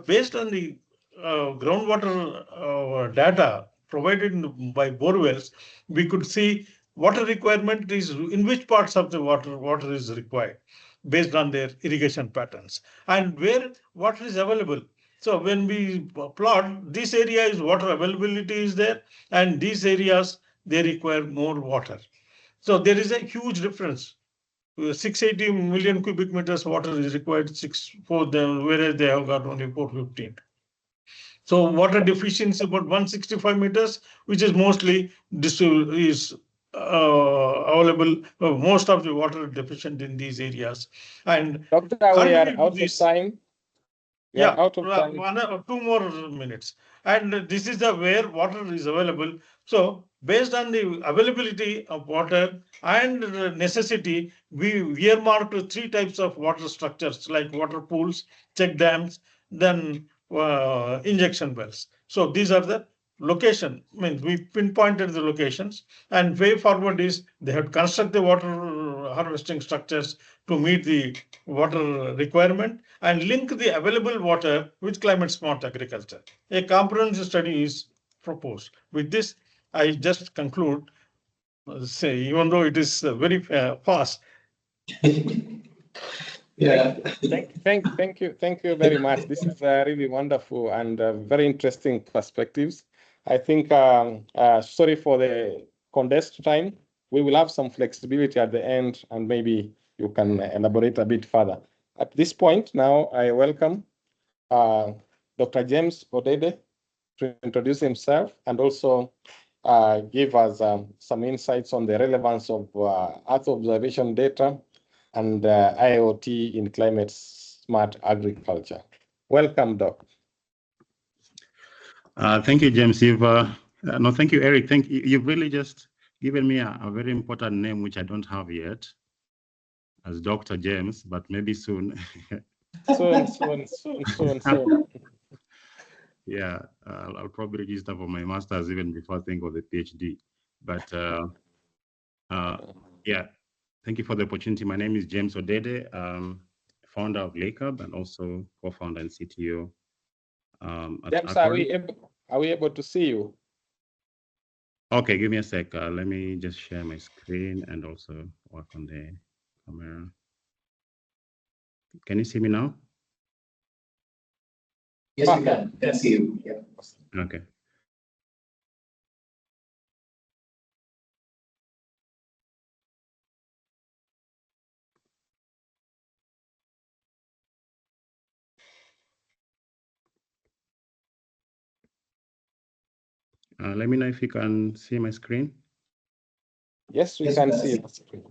based on the groundwater data provided by borewells, we could see water requirement is in which parts of the water is required based on their irrigation patterns and where water is available. So when we plot, this area is water availability is there, and these areas, they require more water. So there is a huge difference. 680 million cubic meters water is required for them, whereas they have got only 415. So water deficiency about 165 meters, which is mostly available. Most of the water deficient in these areas. And Dr. We are out of time. Yeah, out of time. 1 or 2 more minutes. And this is where water is available. So based on the availability of water and the necessity, we earmarked 3 types of water structures like water pools, check dams, then injection wells. So these are the location. I mean, we pinpointed the locations, and way forward is they have construct the water harvesting structures to meet the water requirement and link the available water with climate smart agriculture. A comprehensive study is proposed. With this, I just conclude, say, even though it is very fast. Yeah. Thank you very much. This is really wonderful and very interesting perspectives. I think, sorry for the condensed time. We will have some flexibility at the end, and maybe you can elaborate a bit further. At this point, now I welcome Dr. James Odede to introduce himself and also give us some insights on the relevance of Earth observation data and IoT in climate smart agriculture. Welcome, Doc. Thank you, James. No, thank you, Eric. You've really just given me a very important name, which I don't have yet, as Dr. James, but maybe soon. Soon. Yeah, I'll probably register for my master's even before I think of the PhD. But yeah, thank you for the opportunity. My name is James Odede, founder of LakeHub and also co-founder and CTO. James, are we able to see you? Okay, give me a sec. Let me just share my screen and also work on the camera. Can you see me now? Yes, we can. Can see you. Yeah. Okay. Let me know if you can see my screen. Yes, we can see the screen.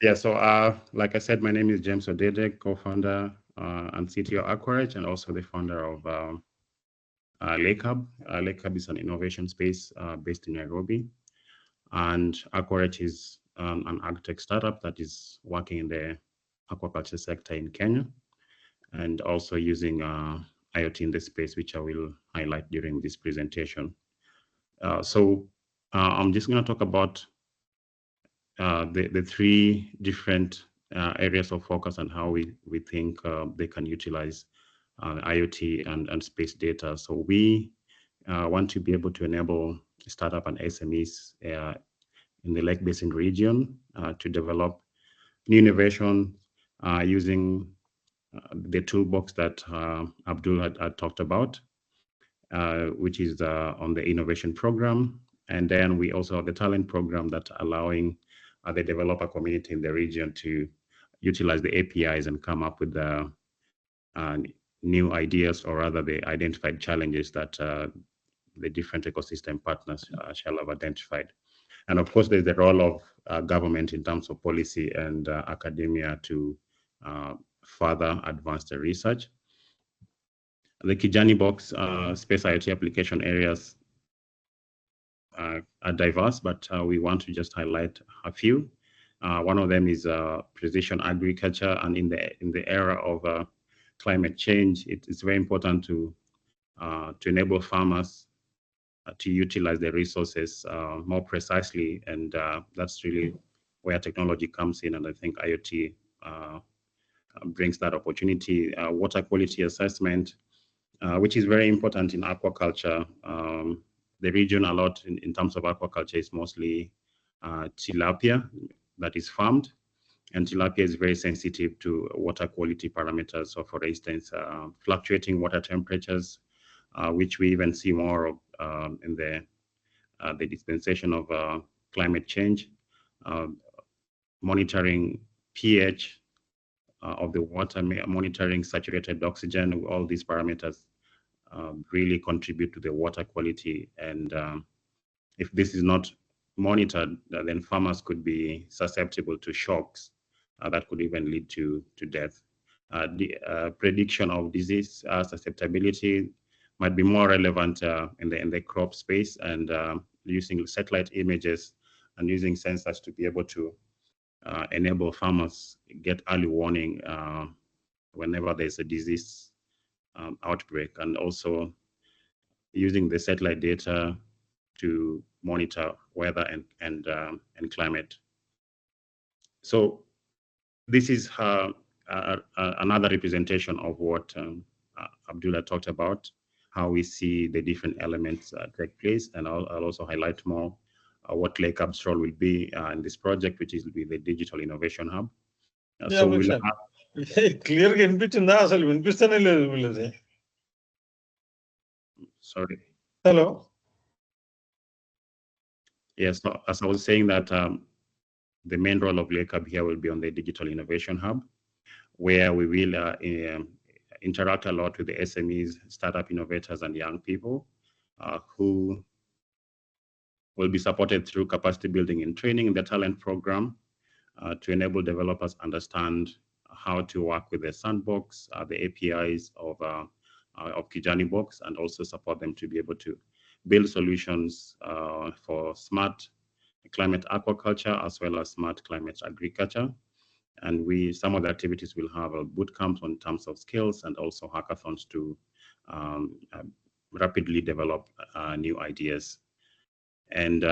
Yeah, so like I said, my name is James Odede, co-founder and CTO of Aquarage, and also the founder of LakeHub. LakeHub is an innovation space based in Nairobi. And Aquarage is an agtech startup that is working in the aquaculture sector in Kenya, and also using IoT in the space, which I will highlight during this presentation. So I'm just going to talk about the three different areas of focus and how we think they can utilize IoT and space data. So we want to be able to enable startup and SMEs in the Lake Basin region to develop new innovation using the toolbox that Abdul had talked about, which is on the innovation program. And then we also have the talent program that allowing the developer community in the region to utilize the APIs and come up with the new ideas, or rather the identified challenges that the different ecosystem partners shall have identified. And of course, there's the role of government in terms of policy and academia to further advance the research. The KijaniSpace space IoT application areas are diverse, but we want to just highlight a few. One of them is precision agriculture, and in the era of climate change, it's very important to enable farmers to utilize their resources more precisely, and that's really where technology comes in, and I think IoT brings that opportunity. Water quality assessment, which is very important in aquaculture. The region a lot in terms of aquaculture is mostly tilapia that is farmed, and tilapia is very sensitive to water quality parameters. So for instance, fluctuating water temperatures, which we even see more of in the dispensation of climate change, monitoring pH of the water, monitoring saturated oxygen, all these parameters really contribute to the water quality. And if this is not monitored, then farmers could be susceptible to shocks that could even lead to death. The prediction of disease susceptibility might be more relevant in the crop space, and using satellite images and using sensors to be able to enable farmers get early warning whenever there's a disease outbreak, and also using the satellite data to monitor weather and climate. So this is another representation of what Abdullah talked about, how we see the different elements take place. And I'll also highlight more what Lake Hub's role will be in this project, which is the Digital Innovation Hub. So we will have... Clear Sorry. Hello. Yes, so as I was saying that the main role of Lake Hub here will be on the Digital Innovation Hub, where we will interact a lot with the SMEs, startup innovators, and young people who will be supported through capacity building and training in the talent program to enable developers understand how to work with the sandbox, the APIs of KijaniBox, and also support them to be able to build solutions for smart climate aquaculture as well as smart climate agriculture. And some of the activities will have boot camps in terms of skills and also hackathons to rapidly develop new ideas. And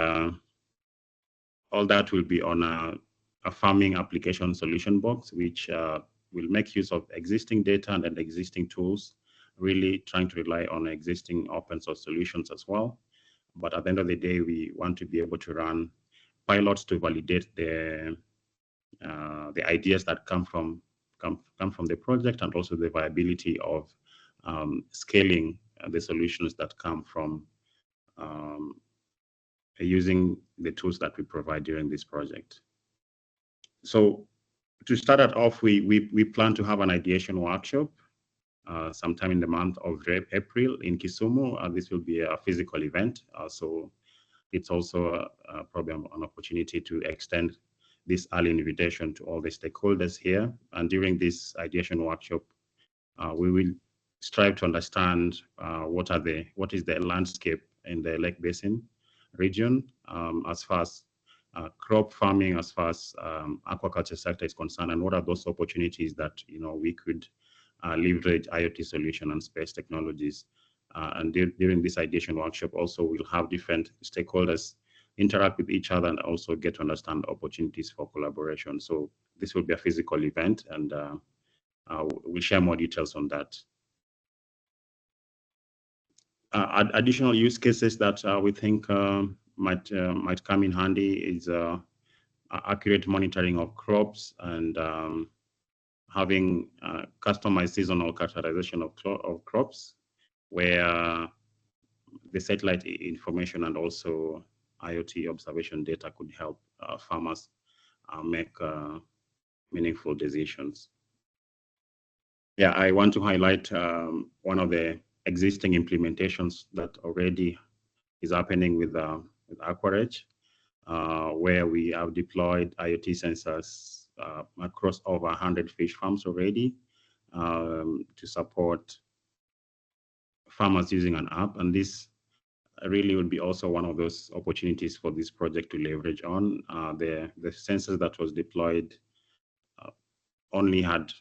all that will be on a farming application solution box, which will make use of existing data and existing tools, really trying to rely on existing open source solutions as well. But at the end of the day, we want to be able to run pilots to validate the ideas that come from the project, and also the viability of scaling the solutions that come from using the tools that we provide during this project. So to start it off, we plan to have an ideation workshop sometime in the month of April in Kisumu. This will be a physical event. So it's also probably an opportunity to extend this early invitation to all the stakeholders here. And during this ideation workshop, we will strive to understand what is the landscape in the Lake Basin region as far as crop farming, as far as aquaculture sector is concerned, and what are those opportunities that we could leverage IoT solution and space technologies. And during this ideation workshop, also we'll have different stakeholders interact with each other and also get to understand opportunities for collaboration. So this will be a physical event, and we'll share more details on that. Additional use cases that we think might come in handy is accurate monitoring of crops and having customized seasonal characterization of crops, where the satellite information and also IoT observation data could help farmers make meaningful decisions. Yeah, I want to highlight one of the existing implementations that already is happening with Aquarage, where we have deployed IoT sensors across over 100 fish farms already to support farmers using an app. And this really would be also one of those opportunities for this project to leverage on. The sensors that was deployed only had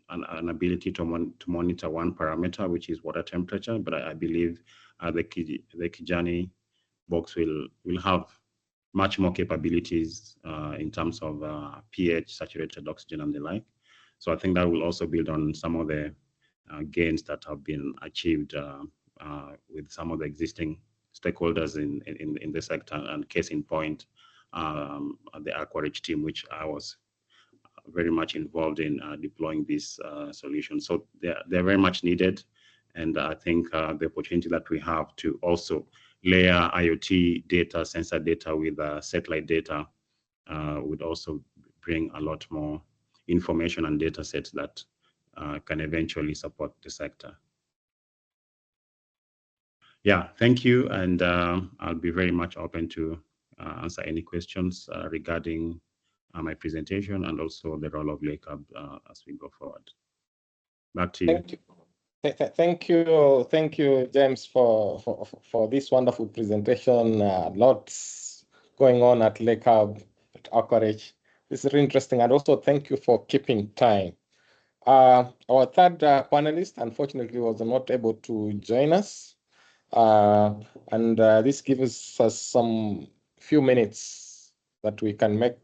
an ability to monitor one parameter, which is water temperature, but I believe the Kijani box will have much more capabilities in terms of pH, saturated oxygen, and the like. So I think that will also build on some of the gains that have been achieved with some of the existing stakeholders in the sector. And case in point, the Aquarage team, which I was very much involved in deploying this solution. So they're very much needed. And I think the opportunity that we have to also layer IoT data, sensor data with satellite data would also bring a lot more information and data sets that can eventually support the sector. Yeah, thank you. And I'll be very much open to answer any questions regarding my presentation and also the role of Lake Hub as we go forward. Back to you. Thank you, James, for this wonderful presentation. Lots going on at Lake Hub, at Aquarage. This is really interesting, and also thank you for keeping time. Our third panelist, unfortunately, was not able to join us, and this gives us some few minutes that we can make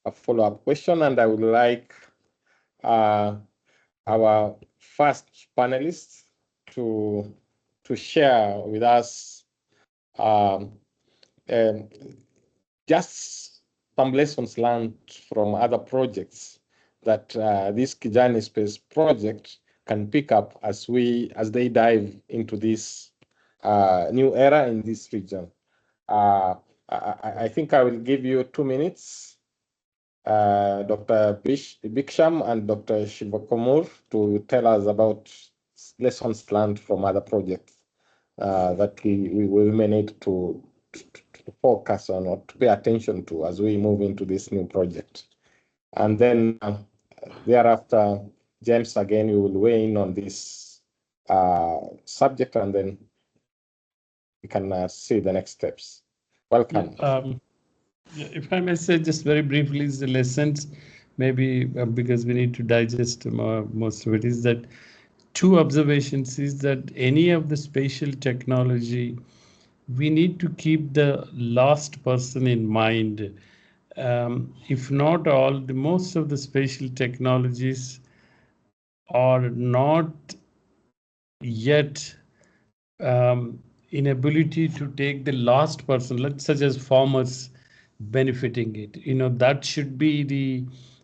a follow-up question, and I would like our first panelist to share with us just some lessons learned from other projects that this KijaniSpace project can pick up as they dive into this new era in this region. I think I will give you 2 minutes, Dr. Biksham and Dr. Shivakumar, to tell us about lessons learned from other projects that we may need to focus on or to pay attention to as we move into this new project. And then thereafter, James, again, you will weigh in on this subject, and then we can see the next steps. Welcome. If I may say just very briefly, is the lessons, maybe because we need to digest most of it, is that 2 observations is that any of the spatial technology, we need to keep the last person in mind. If not all, most of the spatial technologies are not yet inability to take the last person, such as farmers benefiting it. That should be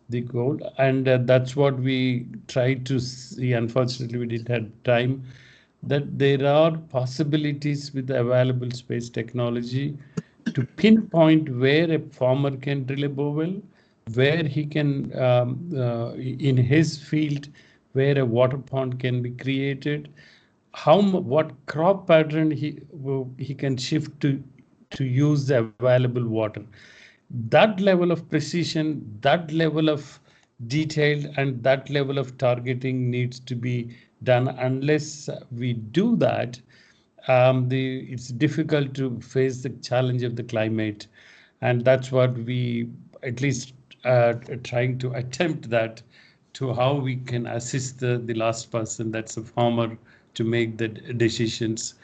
the goal, and that's what we try to see. Unfortunately, we didn't have time. That there are possibilities with the available space technology to pinpoint where a farmer can drill a borewell, where he can, in his field, where a water pond can be created, what crop pattern he can shift to use the available water. That level of precision, that level of detail, and that level of targeting needs to be done. Unless we do that, it's difficult to face the challenge of the climate, and that's what we at least trying to attempt that, to how we can assist the last person, that's a farmer, to make the decisions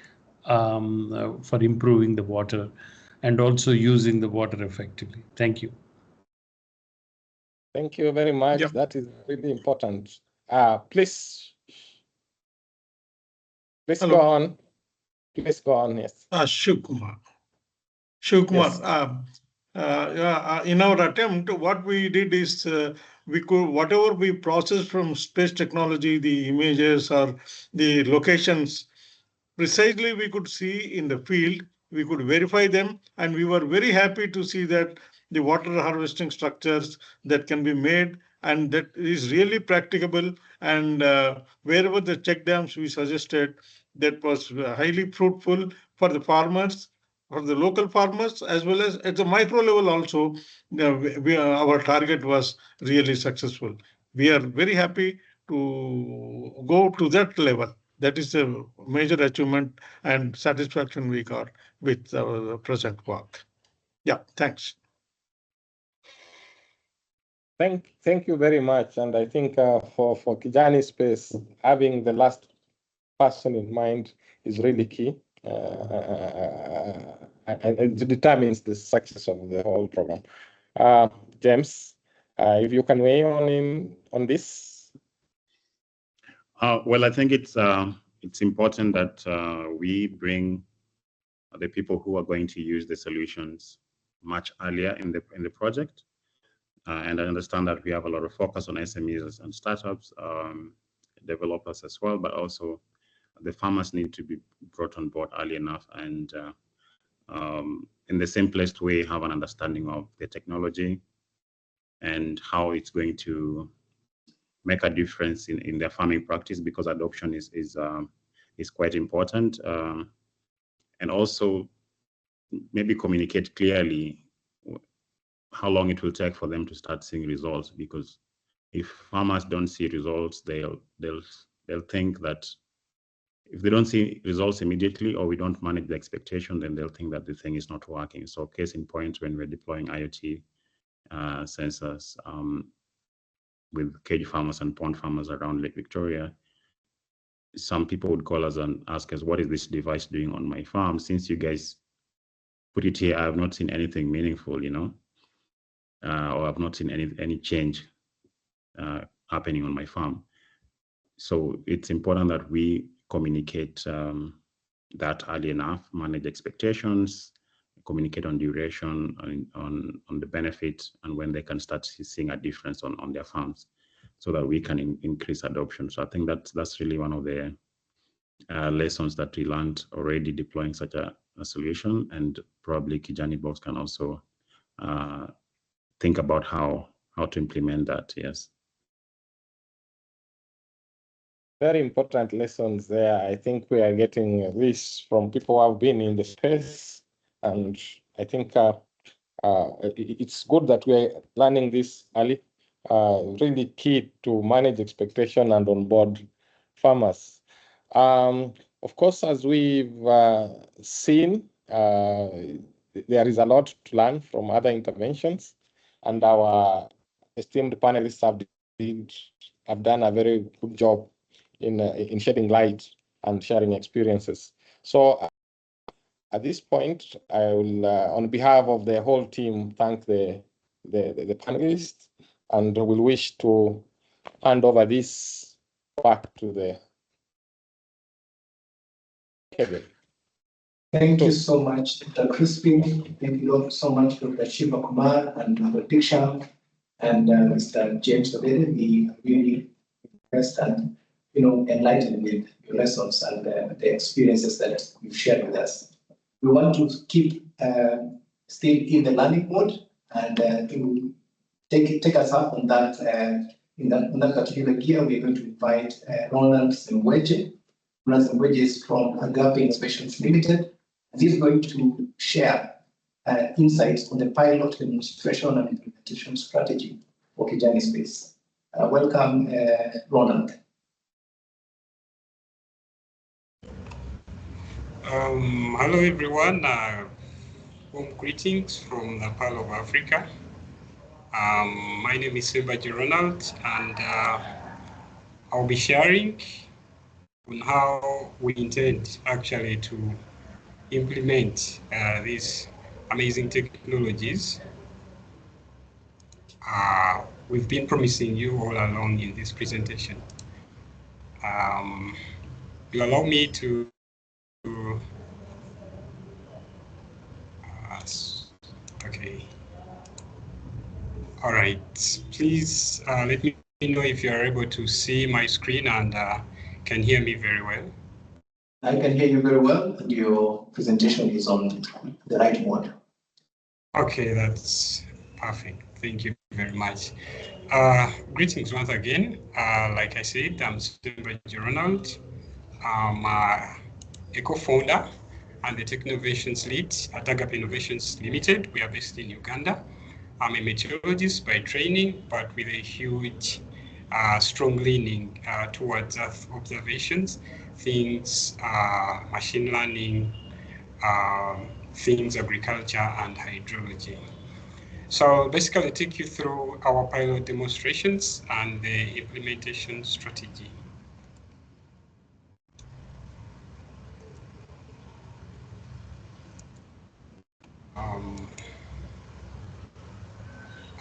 for improving the water and also using the water effectively. Thank you. Thank you very much. Yep. That is really important. Please Hello. go on. Please go on, yes. Shivkumar. Yes. In our attempt, what we did is whatever we processed from space technology, the images or the locations, precisely we could see in the field, we could verify them, and we were very happy to see that the water harvesting structures that can be made, and that is really practicable. And wherever the check dams we suggested, that was highly fruitful for the farmers, for the local farmers, as well as at the micro level also. Our target was really successful. We are very happy to go to that level. That is a major achievement and satisfaction we got with our present work. Yeah, thanks. Thank you very much. And I think for KijaniSpace, having the last person in mind is really key. And it determines the success of the whole program. James, if you can weigh on this. Well, I think it's important that we bring the people who are going to use the solutions much earlier in the project. And I understand that we have a lot of focus on SMEs and startups, developers as well, but also the farmers need to be brought on board early enough, and in the simplest way have an understanding of the technology and how it's going to make a difference in their farming practice, because adoption is quite important, and also maybe communicate clearly how long it will take for them to start seeing results. Because if farmers don't see results, they'll think that if they don't see results immediately, or we don't manage the expectation, then they'll think that the thing is not working. So case in point, when we're deploying IoT sensors with cage farmers and pond farmers around Lake Victoria, some people would call us and ask us, what is this device doing on my farm? Since you guys put it here, I have not seen anything meaningful, or I've not seen any change happening on my farm. So it's important that we communicate that early enough, manage expectations, communicate on duration, on the benefits, and when they can start seeing a difference on their farms, so that we can increase adoption. So I think that's really one of the lessons that we learned already deploying such a solution, and probably KijaniSpace can also think about how to implement that. Yes. Very important lessons there. I think we are getting this from people who have been in the space, and I think it's good that we're learning this early. Really key to manage expectation and onboard farmers. Of course, as we've seen, there is a lot to learn from other interventions, and our esteemed panelists have done a very good job in shedding light and sharing experiences. So at this point, I will, on behalf of the whole team, thank the panelists, and will wish to hand over this back to the Kevin. Thank you so much, Dr. Crispin. Thank you so much, Dr. Shiva Kumar and Dr. Diksha and Mr. James Odede. We are really impressed and enlightened with your lessons and the experiences that you've shared with us. We want to keep still in the learning mode and to take us up on that in that particular gear. We're going to invite Ronald Semweje. Ronald Semweje is from Agape Innovations Limited. And he's going to share insights on the pilot demonstration and implementation strategy for KijaniSpace. Welcome, Ronald. Hello everyone, warm greetings from the Pearl of Africa. My name is Semweje Ronald, and I'll be sharing on how we intend actually to implement these amazing technologies we've been promising you all along in this presentation. You allow me to okay. All right, please let me know if you are able to see my screen and can hear me very well. I can hear you very well, and your presentation is on the right mode. Okay, that's perfect. Thank you very much. Greetings once again. Like I said, I'm Semweje Ronald. I'm a co-founder and the Tech Innovations Lead at Agape Innovations Limited. We are based in Uganda. I'm a meteorologist by training, but with a huge, strong leaning towards Earth observations, things machine learning, things agriculture and hydrology. So basically, I'll take you through our pilot demonstrations and the implementation strategy.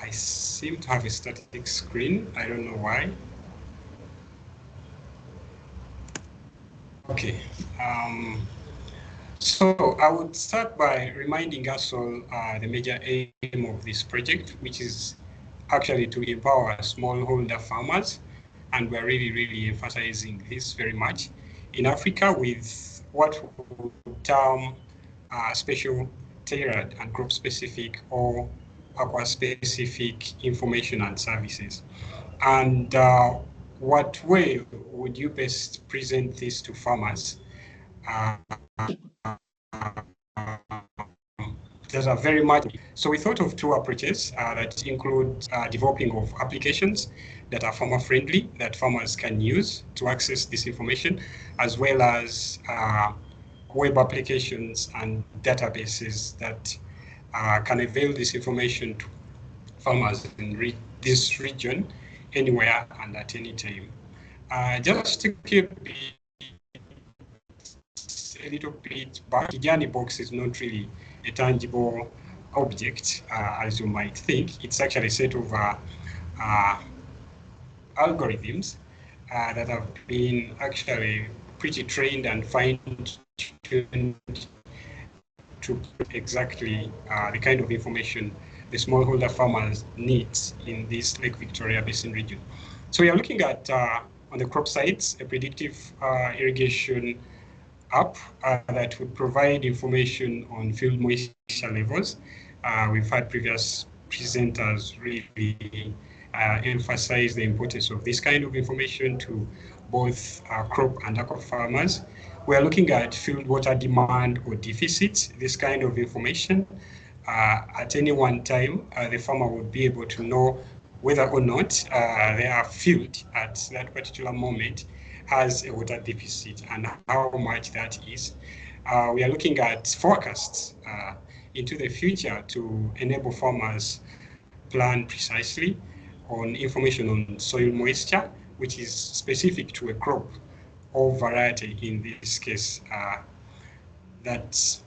I seem to have a static screen. I don't know why. Okay. So I would start by reminding us all the major aim of this project, which is actually to empower smallholder farmers. And we're really emphasizing this very much in Africa with what we would term special tailored and crop specific or aqua-specific information and services. And what way would you best present this to farmers? There's a very much. So we thought of two approaches that include developing of applications that are farmer friendly, that farmers can use to access this information, as well as web applications and databases that can avail this information to farmers in this region, anywhere and at any time. Just to keep a little bit back, KijaniSpace is not really a tangible object, as you might think. It's actually a set of algorithms that have been actually pretty trained and fine-tuned to exactly the kind of information the smallholder farmers need in this Lake Victoria Basin region. So we are looking at, on the crop sites, a predictive irrigation app that would provide information on field moisture levels. We've had previous presenters really emphasize the importance of this kind of information to both crop and aqua farmers. We are looking at field water demand or deficit. This kind of information at any one time, the farmer would be able to know whether or not their field at that particular moment has a water deficit and how much that is. We are looking at forecasts into the future to enable farmers plan precisely on information on soil moisture, which is specific to a crop or variety in this case that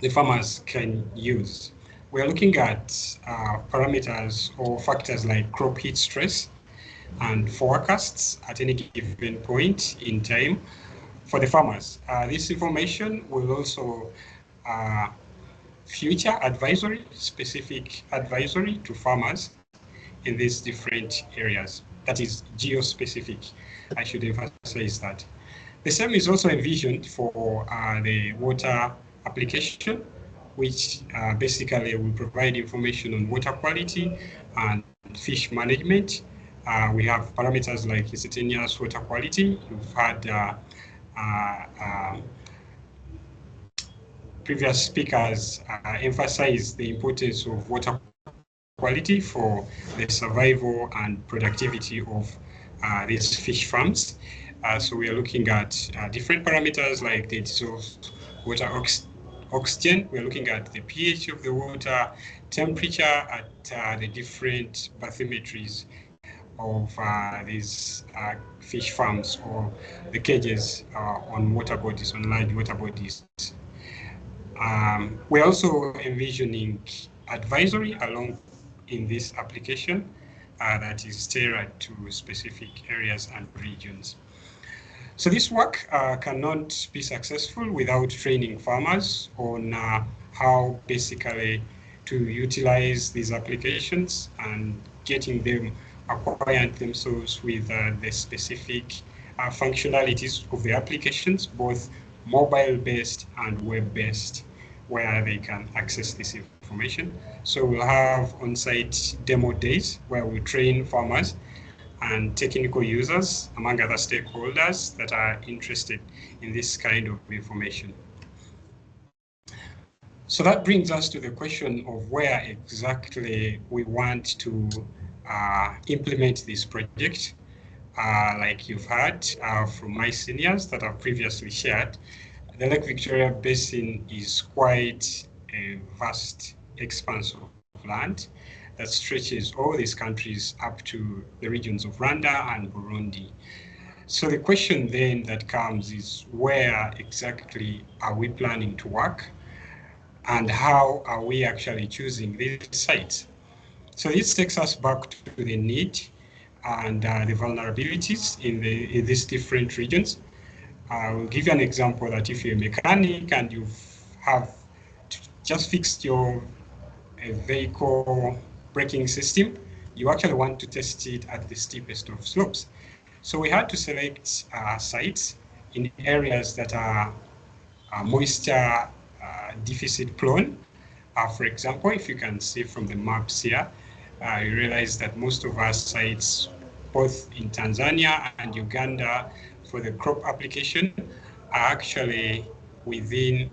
the farmers can use. We are looking at parameters or factors like crop heat stress and forecasts at any given point in time for the farmers. This information will also future advisory, specific advisory to farmers in these different areas. That is geo-specific. I should emphasize that. The same is also envisioned for the water application, which basically will provide information on water quality and fish management. We have parameters like instantaneous water quality. You've had previous speakers emphasize the importance of water quality for the survival and productivity of these fish farms. So we are looking at different parameters like the dissolved water oxygen. We are looking at the pH of the water, temperature at the different bathymetries of these fish farms or the cages on water bodies, on large water bodies. We're also envisioning advisory along in this application that is tailored to specific areas and regions. So this work cannot be successful without training farmers on how basically to utilize these applications and getting them acquaint themselves with the specific functionalities of the applications, both mobile-based and web-based, where they can access this information. So we'll have on-site demo days where we train farmers and technical users, among other stakeholders that are interested in this kind of information. So that brings us to the question of where exactly we want to implement this project. Like you've heard from my seniors that I've previously shared, the Lake Victoria Basin is quite a vast expanse of land that stretches all these countries up to the regions of Rwanda and Burundi. So the question then that comes is, where exactly are we planning to work? And how are we actually choosing these sites? So this takes us back to the need and the vulnerabilities in these different regions. I'll give you an example that if you're a mechanic and you have just fixed your vehicle braking system, you actually want to test it at the steepest of slopes. So we had to select sites in areas that are moisture deficit prone. For example, if you can see from the maps here, you realize that most of our sites, both in Tanzania and Uganda, for the crop application, are actually within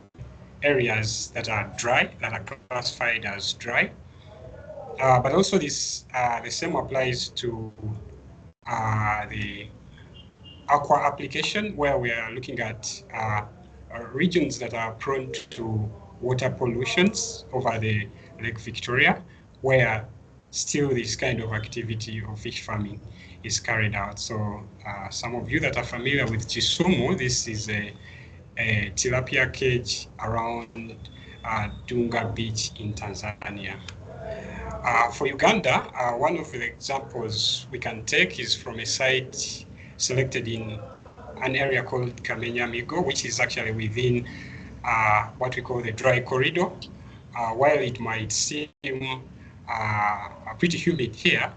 areas that are dry, that are classified as dry. But also this, the same applies to the aqua application, where we are looking at regions that are prone to water pollutions over the Lake Victoria, where still this kind of activity of fish farming is carried out. So some of you that are familiar with Chisumu, this is a tilapia cage around Dunga Beach in Tanzania. For Uganda, one of the examples we can take is from a site selected in an area called Kamenya Migo, which is actually within what we call the dry corridor. While it might seem pretty humid here,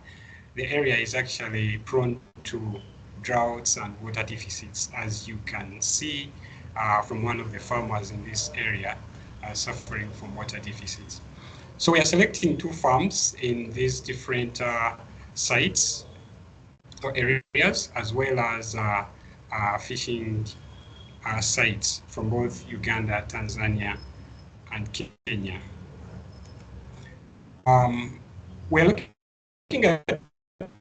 the area is actually prone to droughts and water deficits, as you can see from one of the farmers in this area suffering from water deficits. So we are selecting 2 farms in these different sites or areas, as well as fishing sites from both Uganda, Tanzania, and Kenya. We're looking at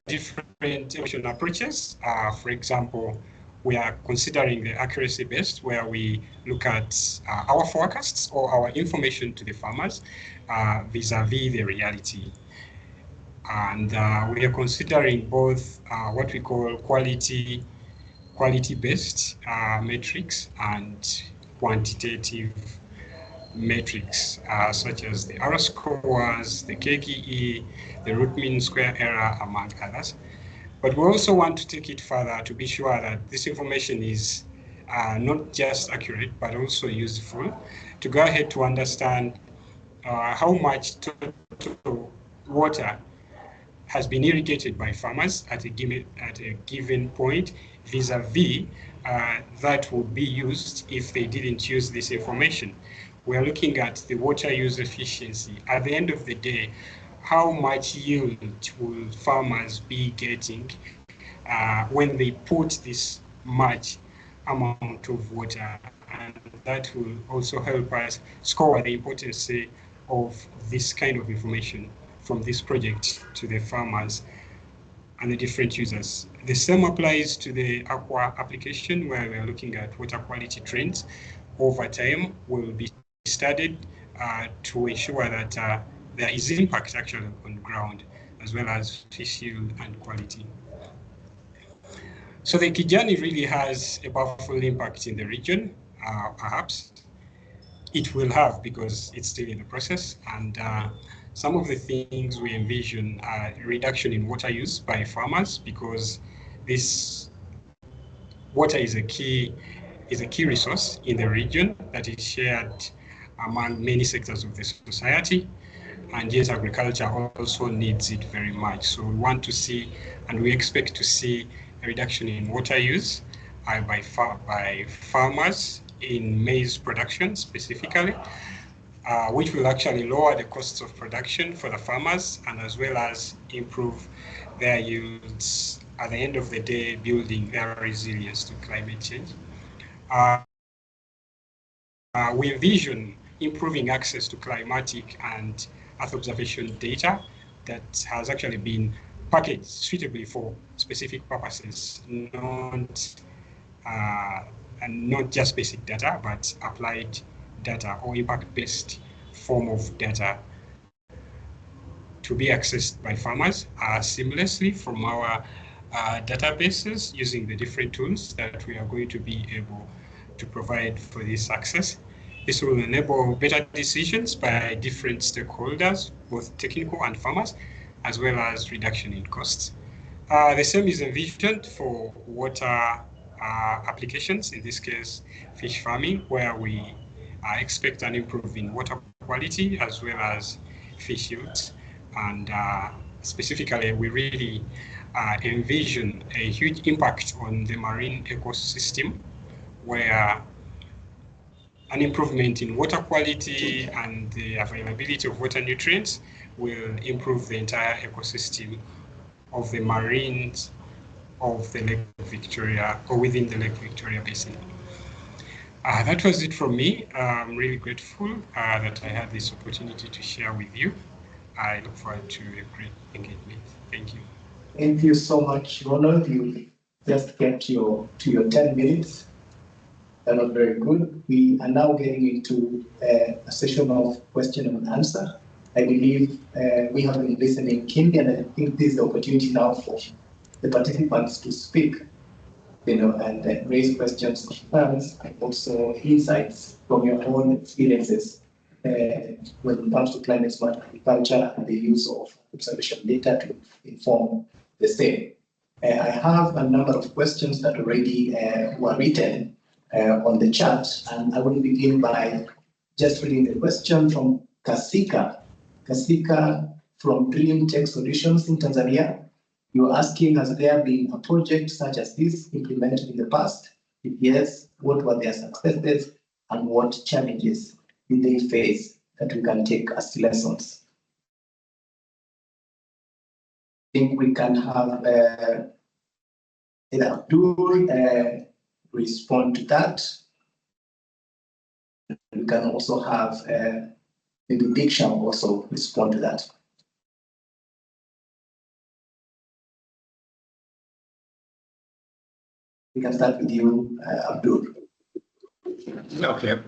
different evaluation approaches. For example, we are considering the accuracy-based, where we look at our forecasts or our information to the farmers vis-a-vis the reality. And we are considering both what we call quality-based metrics and quantitative metrics, such as the R scores, the KKE, the root mean square error, among others. But we also want to take it further to be sure that this information is not just accurate, but also useful to go ahead to understand how much total water has been irrigated by farmers at a given point vis-a-vis that would be used if they didn't use this information. We're looking at the water use efficiency. At the end of the day, how much yield will farmers be getting when they put this much amount of water? And that will also help us score the importance of this kind of information from this project to the farmers and the different users. The same applies to the aqua application, where we are looking at water quality trends over time will be studied to ensure that there is impact actually on ground, as well as fish yield and quality. So the Kijani really has a powerful impact in the region, perhaps. It will have, because it's still in the process, and some of the things we envision are reduction in water use by farmers, because this water is a key resource in the region that is shared among many sectors of the society, and yet agriculture also needs it very much. So we want to see, and we expect to see, a reduction in water use by farmers in maize production specifically, which will actually lower the costs of production for the farmers, and as well as improve their yields, at the end of the day, building their resilience to climate change. We envision improving access to climatic and Earth observation data that has actually been packaged suitably for specific purposes, and not just basic data, but applied data or impact-based form of data to be accessed by farmers seamlessly from our databases, using the different tools that we are going to be able to provide for this access. This will enable better decisions by different stakeholders, both technical and farmers, as well as reduction in costs. The same is envisioned for water applications, in this case, fish farming, where we expect an improvement in water quality as well as fish yields. And specifically, we really envision a huge impact on the marine ecosystem, where an improvement in water quality and the availability of water nutrients will improve the entire ecosystem of the marines of the Lake Victoria, or within the Lake Victoria Basin. That was it from me. I'm really grateful that I had this opportunity to share with you. I look forward to a great engagement. Thank you. Thank you so much, Ronald. You just kept to your 10 minutes. That was very good. We are now getting into a session of question and answer. I believe we have been listening keenly, and I think this is the opportunity now for the participants to speak, and raise questions, concerns, and also insights from your own experiences when it comes to climate smart agriculture and the use of observation data to inform the same. I have a number of questions that already were written on the chat, and I will begin by just reading the question from Kasika. Kasika from Dream Tech Solutions in Tanzania. You're asking, has there been a project such as this implemented in the past? If yes, what were their successes and what challenges did they face that we can take as lessons? I think we can have either Abdul respond to that. We can also have maybe Diksha also respond to that. We can start with you, Abdul. Okay.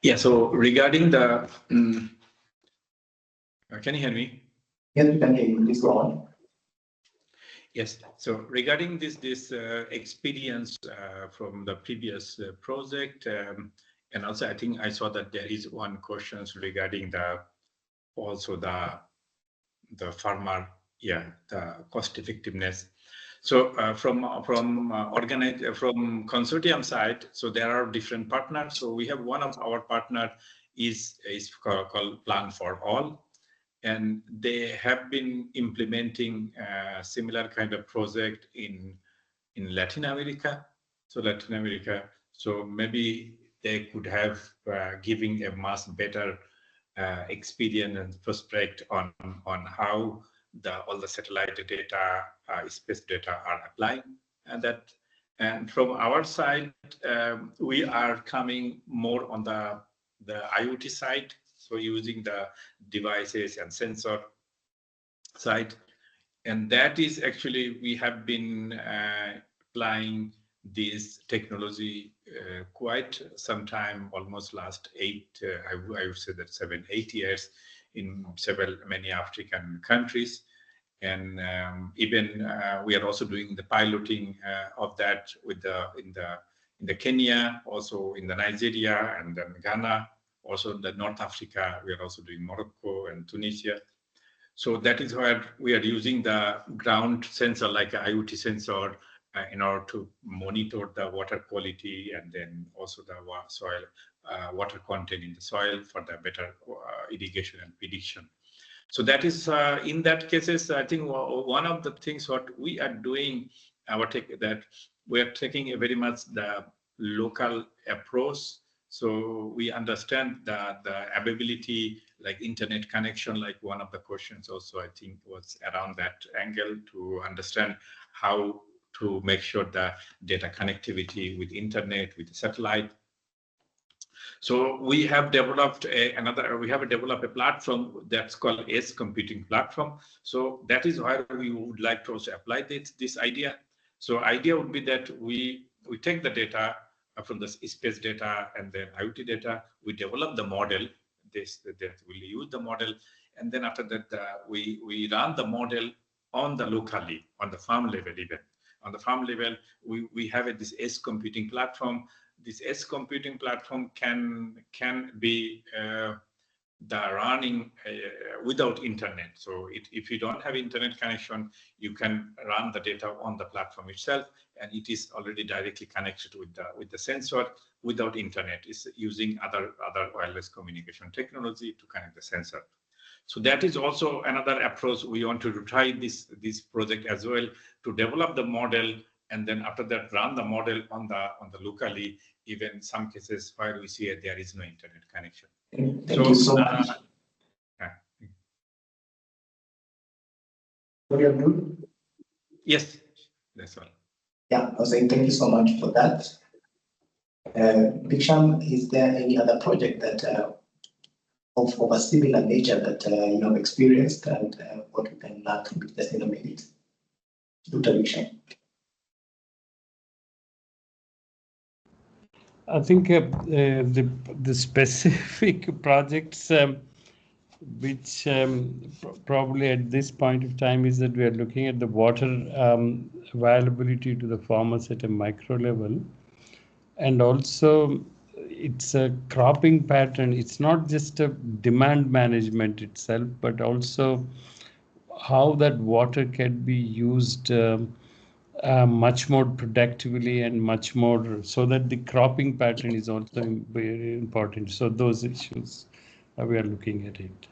Yeah, so regarding the, can you hear me? Yes, we can hear you. Please go on. Yes, so regarding this experience from the previous project, and also I think I saw that there is one question regarding the farmer, the cost effectiveness. So from consortium side, so there are different partners. So we have one of our partner is called Plan for All, and they have been implementing a similar kind of project in Latin America. So Latin America, so maybe they could have giving a much better experience and prospect on how all the satellite data, space data are applying, and from our side, we are coming more on the IoT side, so using the devices and sensor side, and that is actually we have been applying this technology quite some time, almost last I would say that 7-8 years in many African countries. And even we are also doing the piloting of that with in the Kenya, also in the Nigeria, and then Ghana, also in the North Africa. We are also doing Morocco and Tunisia. So that is where we are using the ground sensor, like an IoT sensor, in order to monitor the water quality and then also the soil water content in the soil for the better irrigation and prediction. So that is in that cases, I think one of the things what we are doing, that we are taking a very much the local approach. So we understand that the availability, like internet connection, like one of the questions also I think was around that angle, to understand how to make sure the data connectivity with internet, with the satellite. So we have developed a platform that's called Edge Computing Platform. So that is why we would like to also apply this idea. So idea would be that we take the data from the space data and then IoT data, we develop the model, that we'll use the model, and then after that we run the model on the locally, on the farm level even. On the farm level, we have this edge computing platform. This edge computing platform can be the running without internet. So if you don't have internet connection, you can run the data on the platform itself, and it is already directly connected with the sensor without internet. It's using other wireless communication technology to connect the sensor. So that is also another approach. We want to try this project as well, to develop the model, and then after that run the model on the locally, even some cases where we see there is no internet connection. Thank you so much. Yes, that's all. Yeah, I was saying thank you so much for that. Biksham, is there any other project that of a similar nature that you have experienced, and what we can learn from it just in a minute? Dr. Biksham. I think the specific projects which probably at this point of time is that we are looking at the water availability to the farmers at a micro level, and also it's a cropping pattern. It's not just a demand management itself, but also how that water can be used much more productively and much more, so that the cropping pattern is also very important. So those issues we are looking at it.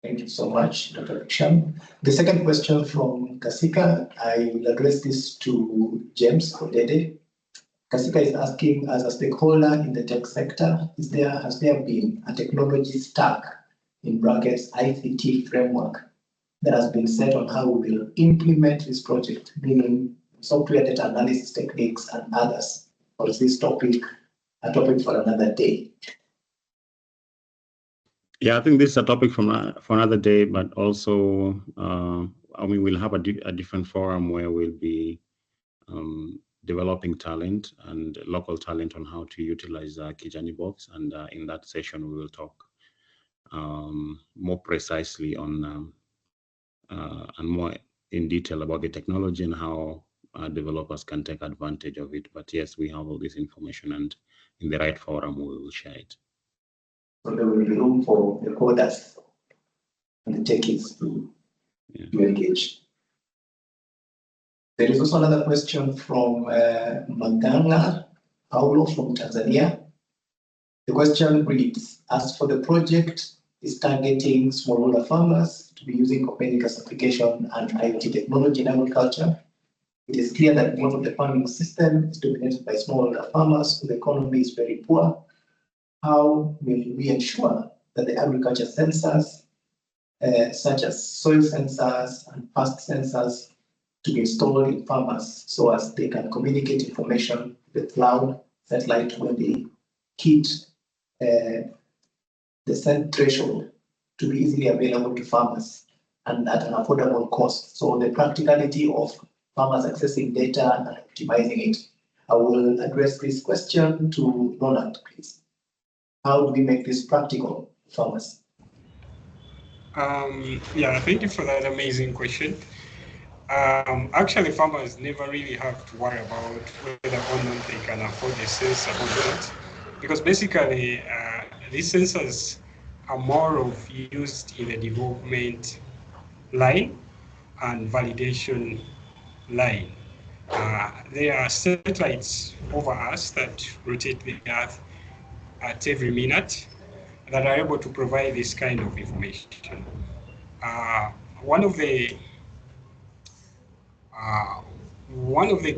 Thank you so much, Dr. Kishan. The second question from Kasika, I will address this to James Odede. Kasika is asking, as a stakeholder in the tech sector, has there been a technology stack, in brackets, ICT framework, that has been set on how we will implement this project, meaning software data analysis techniques and others? Or is this topic a topic for another day? Yeah, I think this is a topic for another day, but also, I mean, we'll have a different forum where we'll be developing talent and local talent on how to utilize KijaniBox. And in that session, we will talk more precisely on and more in detail about the technology and how developers can take advantage of it. But yes, we have all this information, and in the right forum, we will share it. So there will be room for the coders and the techies to engage. There is also another question from Maganga Paulo from Tanzania. The question reads, as for the project is targeting smallholder farmers to be using Copernicus application and IoT technology in agriculture, it is clear that most of the farming system is dominated by smallholder farmers whose economy is very poor. How will we ensure that the agriculture sensors, such as soil sensors and pest sensors, to be installed in farmers so as they can communicate information with cloud, satellite when they hit the set threshold to be easily available to farmers and at an affordable cost? So the practicality of farmers accessing data and optimizing it. I will address this question to Ronald, please. How do we make this practical for farmers? Yeah, thank you for that amazing question. Actually, farmers never really have to worry about whether or not they can afford the sensor or not, because basically these sensors are more of used in the development line and validation line. There are satellites over us that rotate the Earth at every minute that are able to provide this kind of information. One of the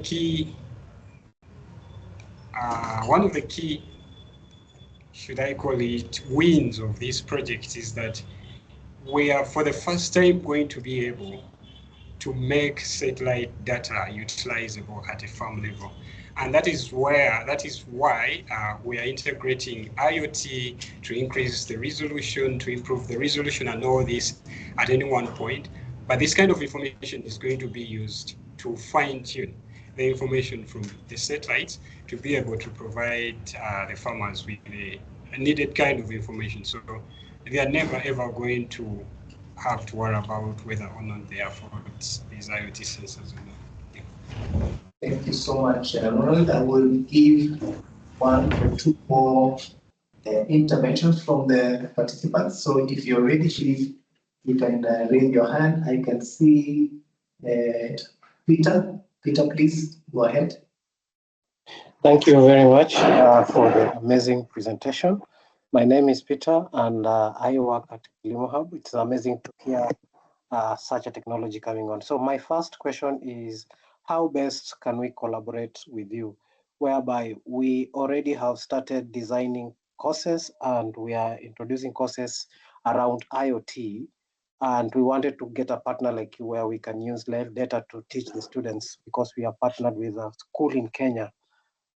key, should I call it, wins of this project is that we are for the first time going to be able to make satellite data utilizable at a farm level. And that is why we are integrating IoT to increase the resolution, to improve the resolution and all this at any one point. But this kind of information is going to be used to fine-tune the information from the satellites to be able to provide the farmers with the needed kind of information. So they are never ever going to have to worry about whether or not they afford these IoT sensors or not. Yeah. Thank you so much, Ronald. I will give one or two more interventions from the participants. So if you're ready, please, you can raise your hand. I can see Peter. Peter, please go ahead. Thank you very much for the amazing presentation. My name is Peter, and I work at Kilimo Hub. It's amazing to hear such a technology coming on. So my first question is, how best can we collaborate with you, whereby we already have started designing courses and we are introducing courses around IoT, and we wanted to get a partner like you where we can use live data to teach the students, because we are partnered with a school in Kenya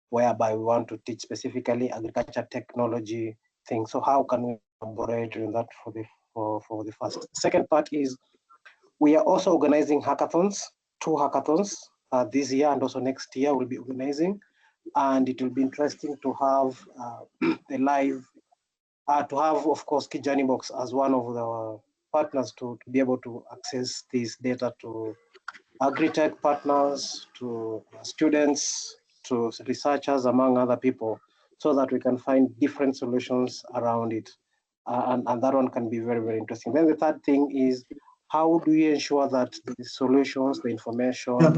whereby we want to teach specifically agriculture technology things. So how can we collaborate in that for the first? Second part is, we are also organizing hackathons, 2 hackathons this year, and also next year we'll be organizing. And it will be interesting to have the live, to have, of course, KijaniBox as one of the partners to be able to access this data to agri-tech partners, to students, to researchers, among other people. so that we can find different solutions around it. And that one can be very, very interesting. Then the third thing is, how do you ensure that the solutions, the information, the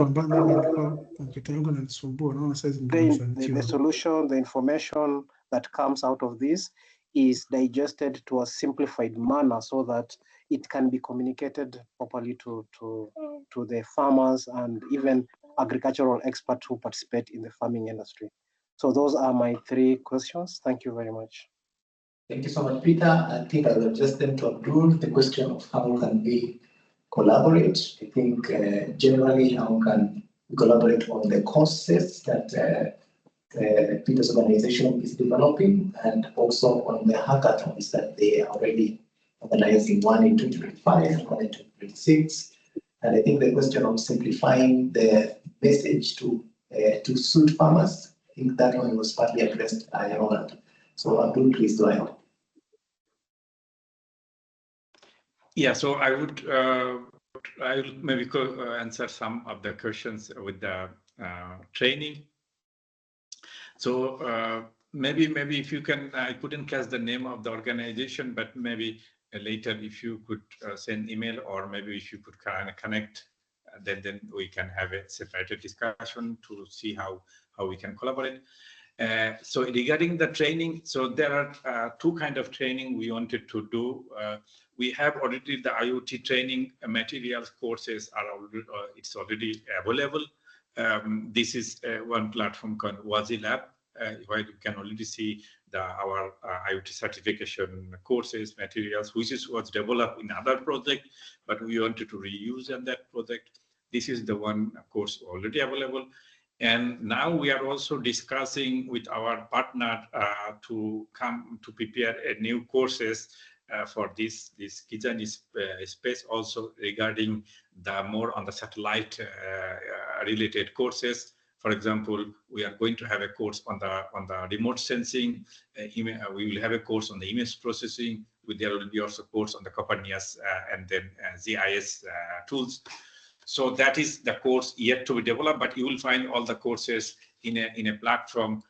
solution, the information that comes out of this is digested to a simplified manner so that it can be communicated properly to the farmers and even agricultural experts who participate in the farming industry. So those are my 3 questions. Thank you very much. Thank you so much, Peter. I think I will address them to Abdul, the question of how can we collaborate. I think generally how can we collaborate on the courses that Peter's organization is developing, and also on the hackathons that they are already organizing, one in 2025 and one in 2026. And I think the question of simplifying the message to suit farmers, I think that one was partly addressed by Roland. So Abdul, please go ahead. Yeah, so I will maybe answer some of the questions with the training. So maybe if you can, I couldn't catch the name of the organization, but maybe later if you could send email, or maybe if you could connect, then we can have a separate discussion to see how we can collaborate. So regarding the training, so there are 2 kinds of training we wanted to do. We have already the IoT training materials courses are already, it's already available. This is one platform called WaziLab, where you can already see our IoT certification courses materials, which was developed in other project, but we wanted to reuse in that project. This is the one course already available. And now we are also discussing with our partner to come to prepare a new courses for this KijaniSpace, also regarding the more on the satellite related courses. For example, we are going to have a course on the remote sensing. We will have a course on the image processing. There will be also a course on the Copernicus and then GIS tools. So that is the course yet to be developed, but you will find all the courses in a platform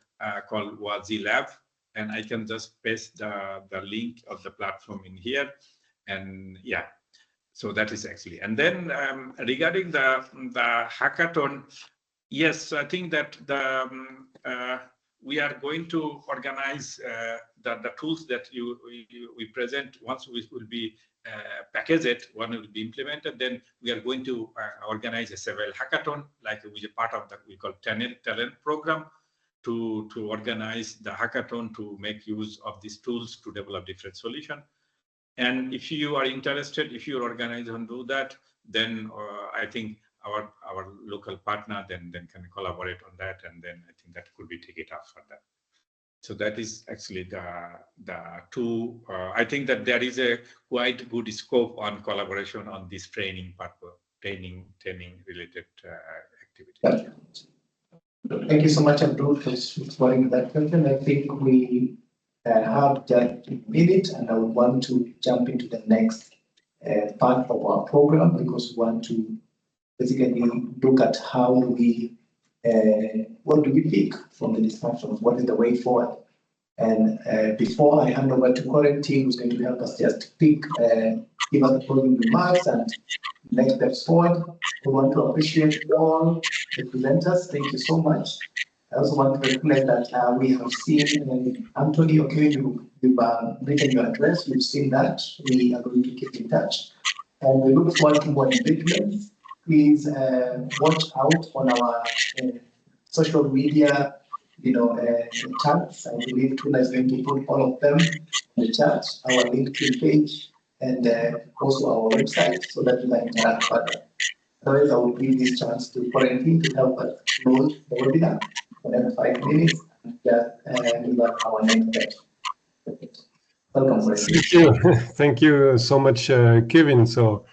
called WaziLab, and I can just paste the link of the platform in here. And yeah, so that is actually. And then regarding the hackathon, yes, I think that we are going to organize the tools that we present. Once we will be packaged, one will be implemented, then we are going to organize a several hackathon, like with a part of that we call talent program, to organize the hackathon to make use of these tools to develop different solutions. And if you are interested, if your organization do that, then I think our local partner then can collaborate on that, and then I think that could be take it up for that. So that is actually the 2. I think that there is a quite good scope on collaboration on this training purpose, training related activities. Thank you so much, Abdul, for exploring that question. I think we have just a minute, and I would want to jump into the next part of our program, because we want to basically look at how do we, what do we pick from the discussions, what is the way forward. And before I hand over to Corentin, who's going to help us just pick, give us the closing remarks and next steps forward, we want to appreciate all the presenters. Thank you so much. I also want to recognize that we have seen Anthony, okay, you've written your address, we've seen that. We are going to keep in touch. And we look forward to more engagements. Please watch out on our social media, chats. I believe Tuna is going to put all of them in the chat, our LinkedIn page, and also our website, so that you can interact further. Otherwise, I will give this chance to Corentin to help us close the webinar for the next 5 minutes and just give us our next steps. Welcome, Corentin. Thank you. Thank you so much, Kevin. So,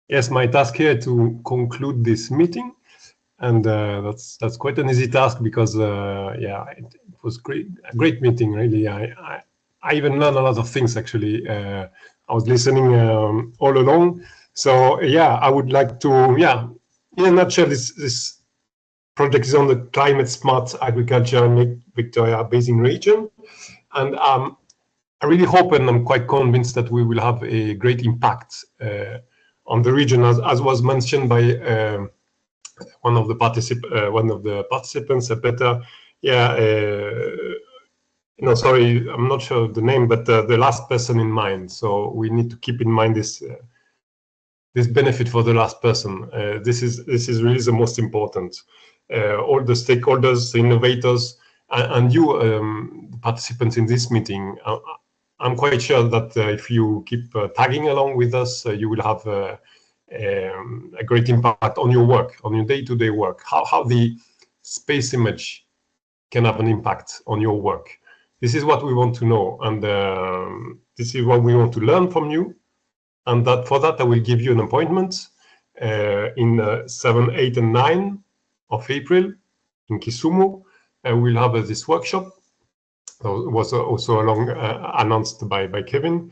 yes, my task here to conclude this meeting. And that's quite an easy task, because yeah, it was a great meeting, really. I even learned a lot of things, actually. I was listening all along. So yeah, I would like to, in a nutshell, this project is on the climate smart agriculture in Lake Victoria Basin region. And I really hope, and I'm quite convinced, that we will have a great impact on the region, as was mentioned by one of the participants, Peter. Yeah, no, sorry, I'm not sure of the name, but the last person in mind. So we need to keep in mind this this benefit for the last person. This is really the most important. All the stakeholders, the innovators, and you, the participants in this meeting. I'm quite sure that if you keep tagging along with us, you will have a great impact on your work, on your day-to-day work. How the space image can have an impact on your work. This is what we want to know, and this is what we want to learn from you. And for that, I will give you an appointment in 7, 8, and 9 of April in Kisumu. We'll have this workshop. It was also announced by Kevin.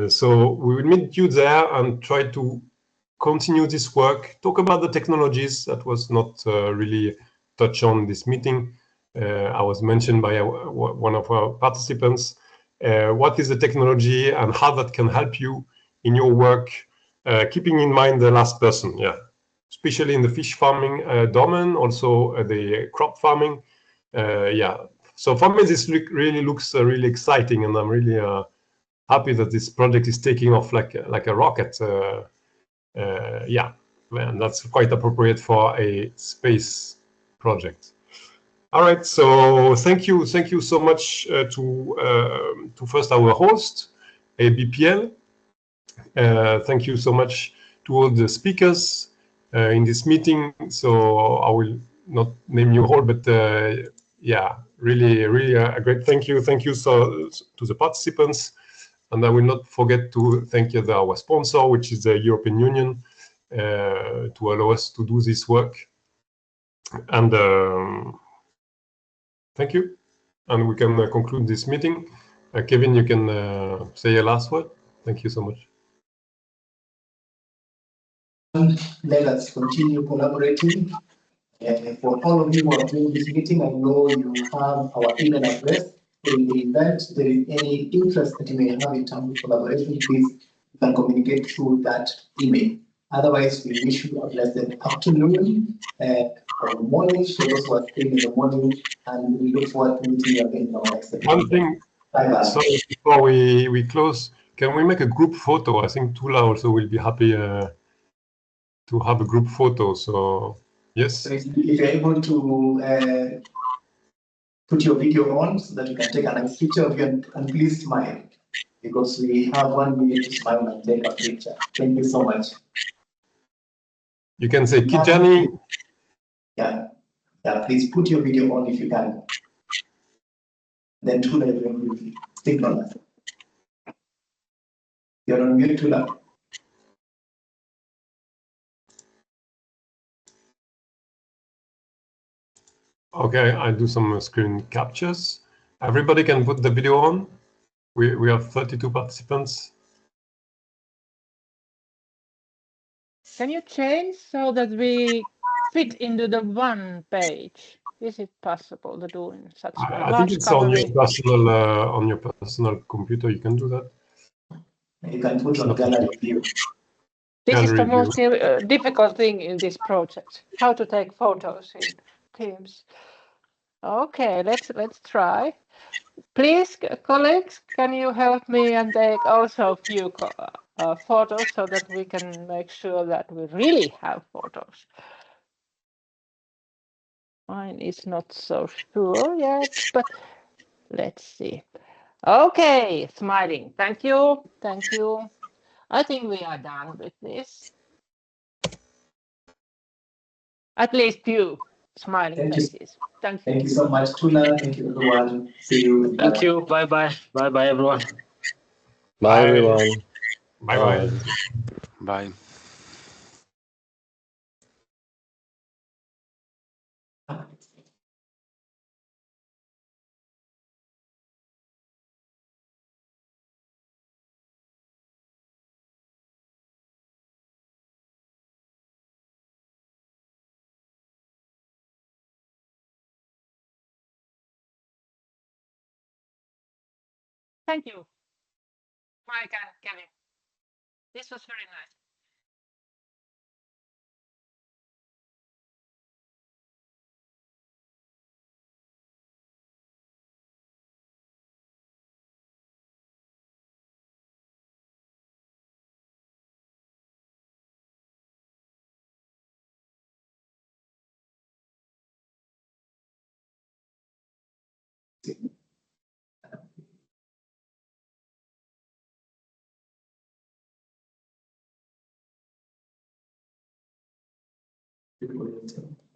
So we will meet you there and try to continue this work, talk about the technologies that was not really touched on this meeting. I was mentioned by one of our participants. What is the technology and how that can help you in your work, keeping in mind the last person, yeah, especially in the fish farming domain, also the crop farming, yeah. So for me, this really looks really exciting, and I'm really happy that this project is taking off like a rocket. Yeah, and that's quite appropriate for a space project. All right, so thank you so much to first our host, ABPL. Thank you so much to all the speakers in this meeting. So I will not name you all, but yeah, really a great thank you. Thank you to the participants. And I will not forget to thank our sponsor, which is the European Union, to allow us to do this work. And thank you. And we can conclude this meeting. Kevin, you can say a last word. Thank you so much. Let us continue collaborating. For all of you who are doing this meeting, I know you have our email address. In the event there is any interest that you may have in terms of collaboration, please, you can communicate through that email. Otherwise, we wish you a blessed afternoon or morning for those who are staying in the morning, and we look forward to meeting you again in our next episode. One thing, sorry, before we close, can we make a group photo? I think Tula also will be happy to have a group photo. So yes. So if you're able to put your video on so that you can take a nice picture of you, and please smile, because we have 1 minute to smile and take a picture. Thank you so much. You can say Kijani. Yeah, please put your video on if you can. Then Tula will signal us. You're on mute, Tula. Okay, I do some screen captures. Everybody can put the video on. We have 32 participants. Can you change so that we fit into the one page? Is it possible to do in such a way? I think it's on your personal computer. You can do that. You can put on gallery view. This is the most difficult thing in this project: how to take photos in Teams. Okay, let's try. Please, colleagues, can you help me and take also a few photos so that we can make sure that we really have photos? Mine is not so sure yet, but let's see. Okay, smiling. Thank you. Thank you. I think we are done with this. At least few smiling faces. Thank you. Thank you so much, Tula. Thank you, everyone. See you. Thank you. Bye-bye. Bye-bye, everyone. Bye, everyone. Bye-bye. Bye. Thank you, Mike and Kevin. This was very nice. People will tell.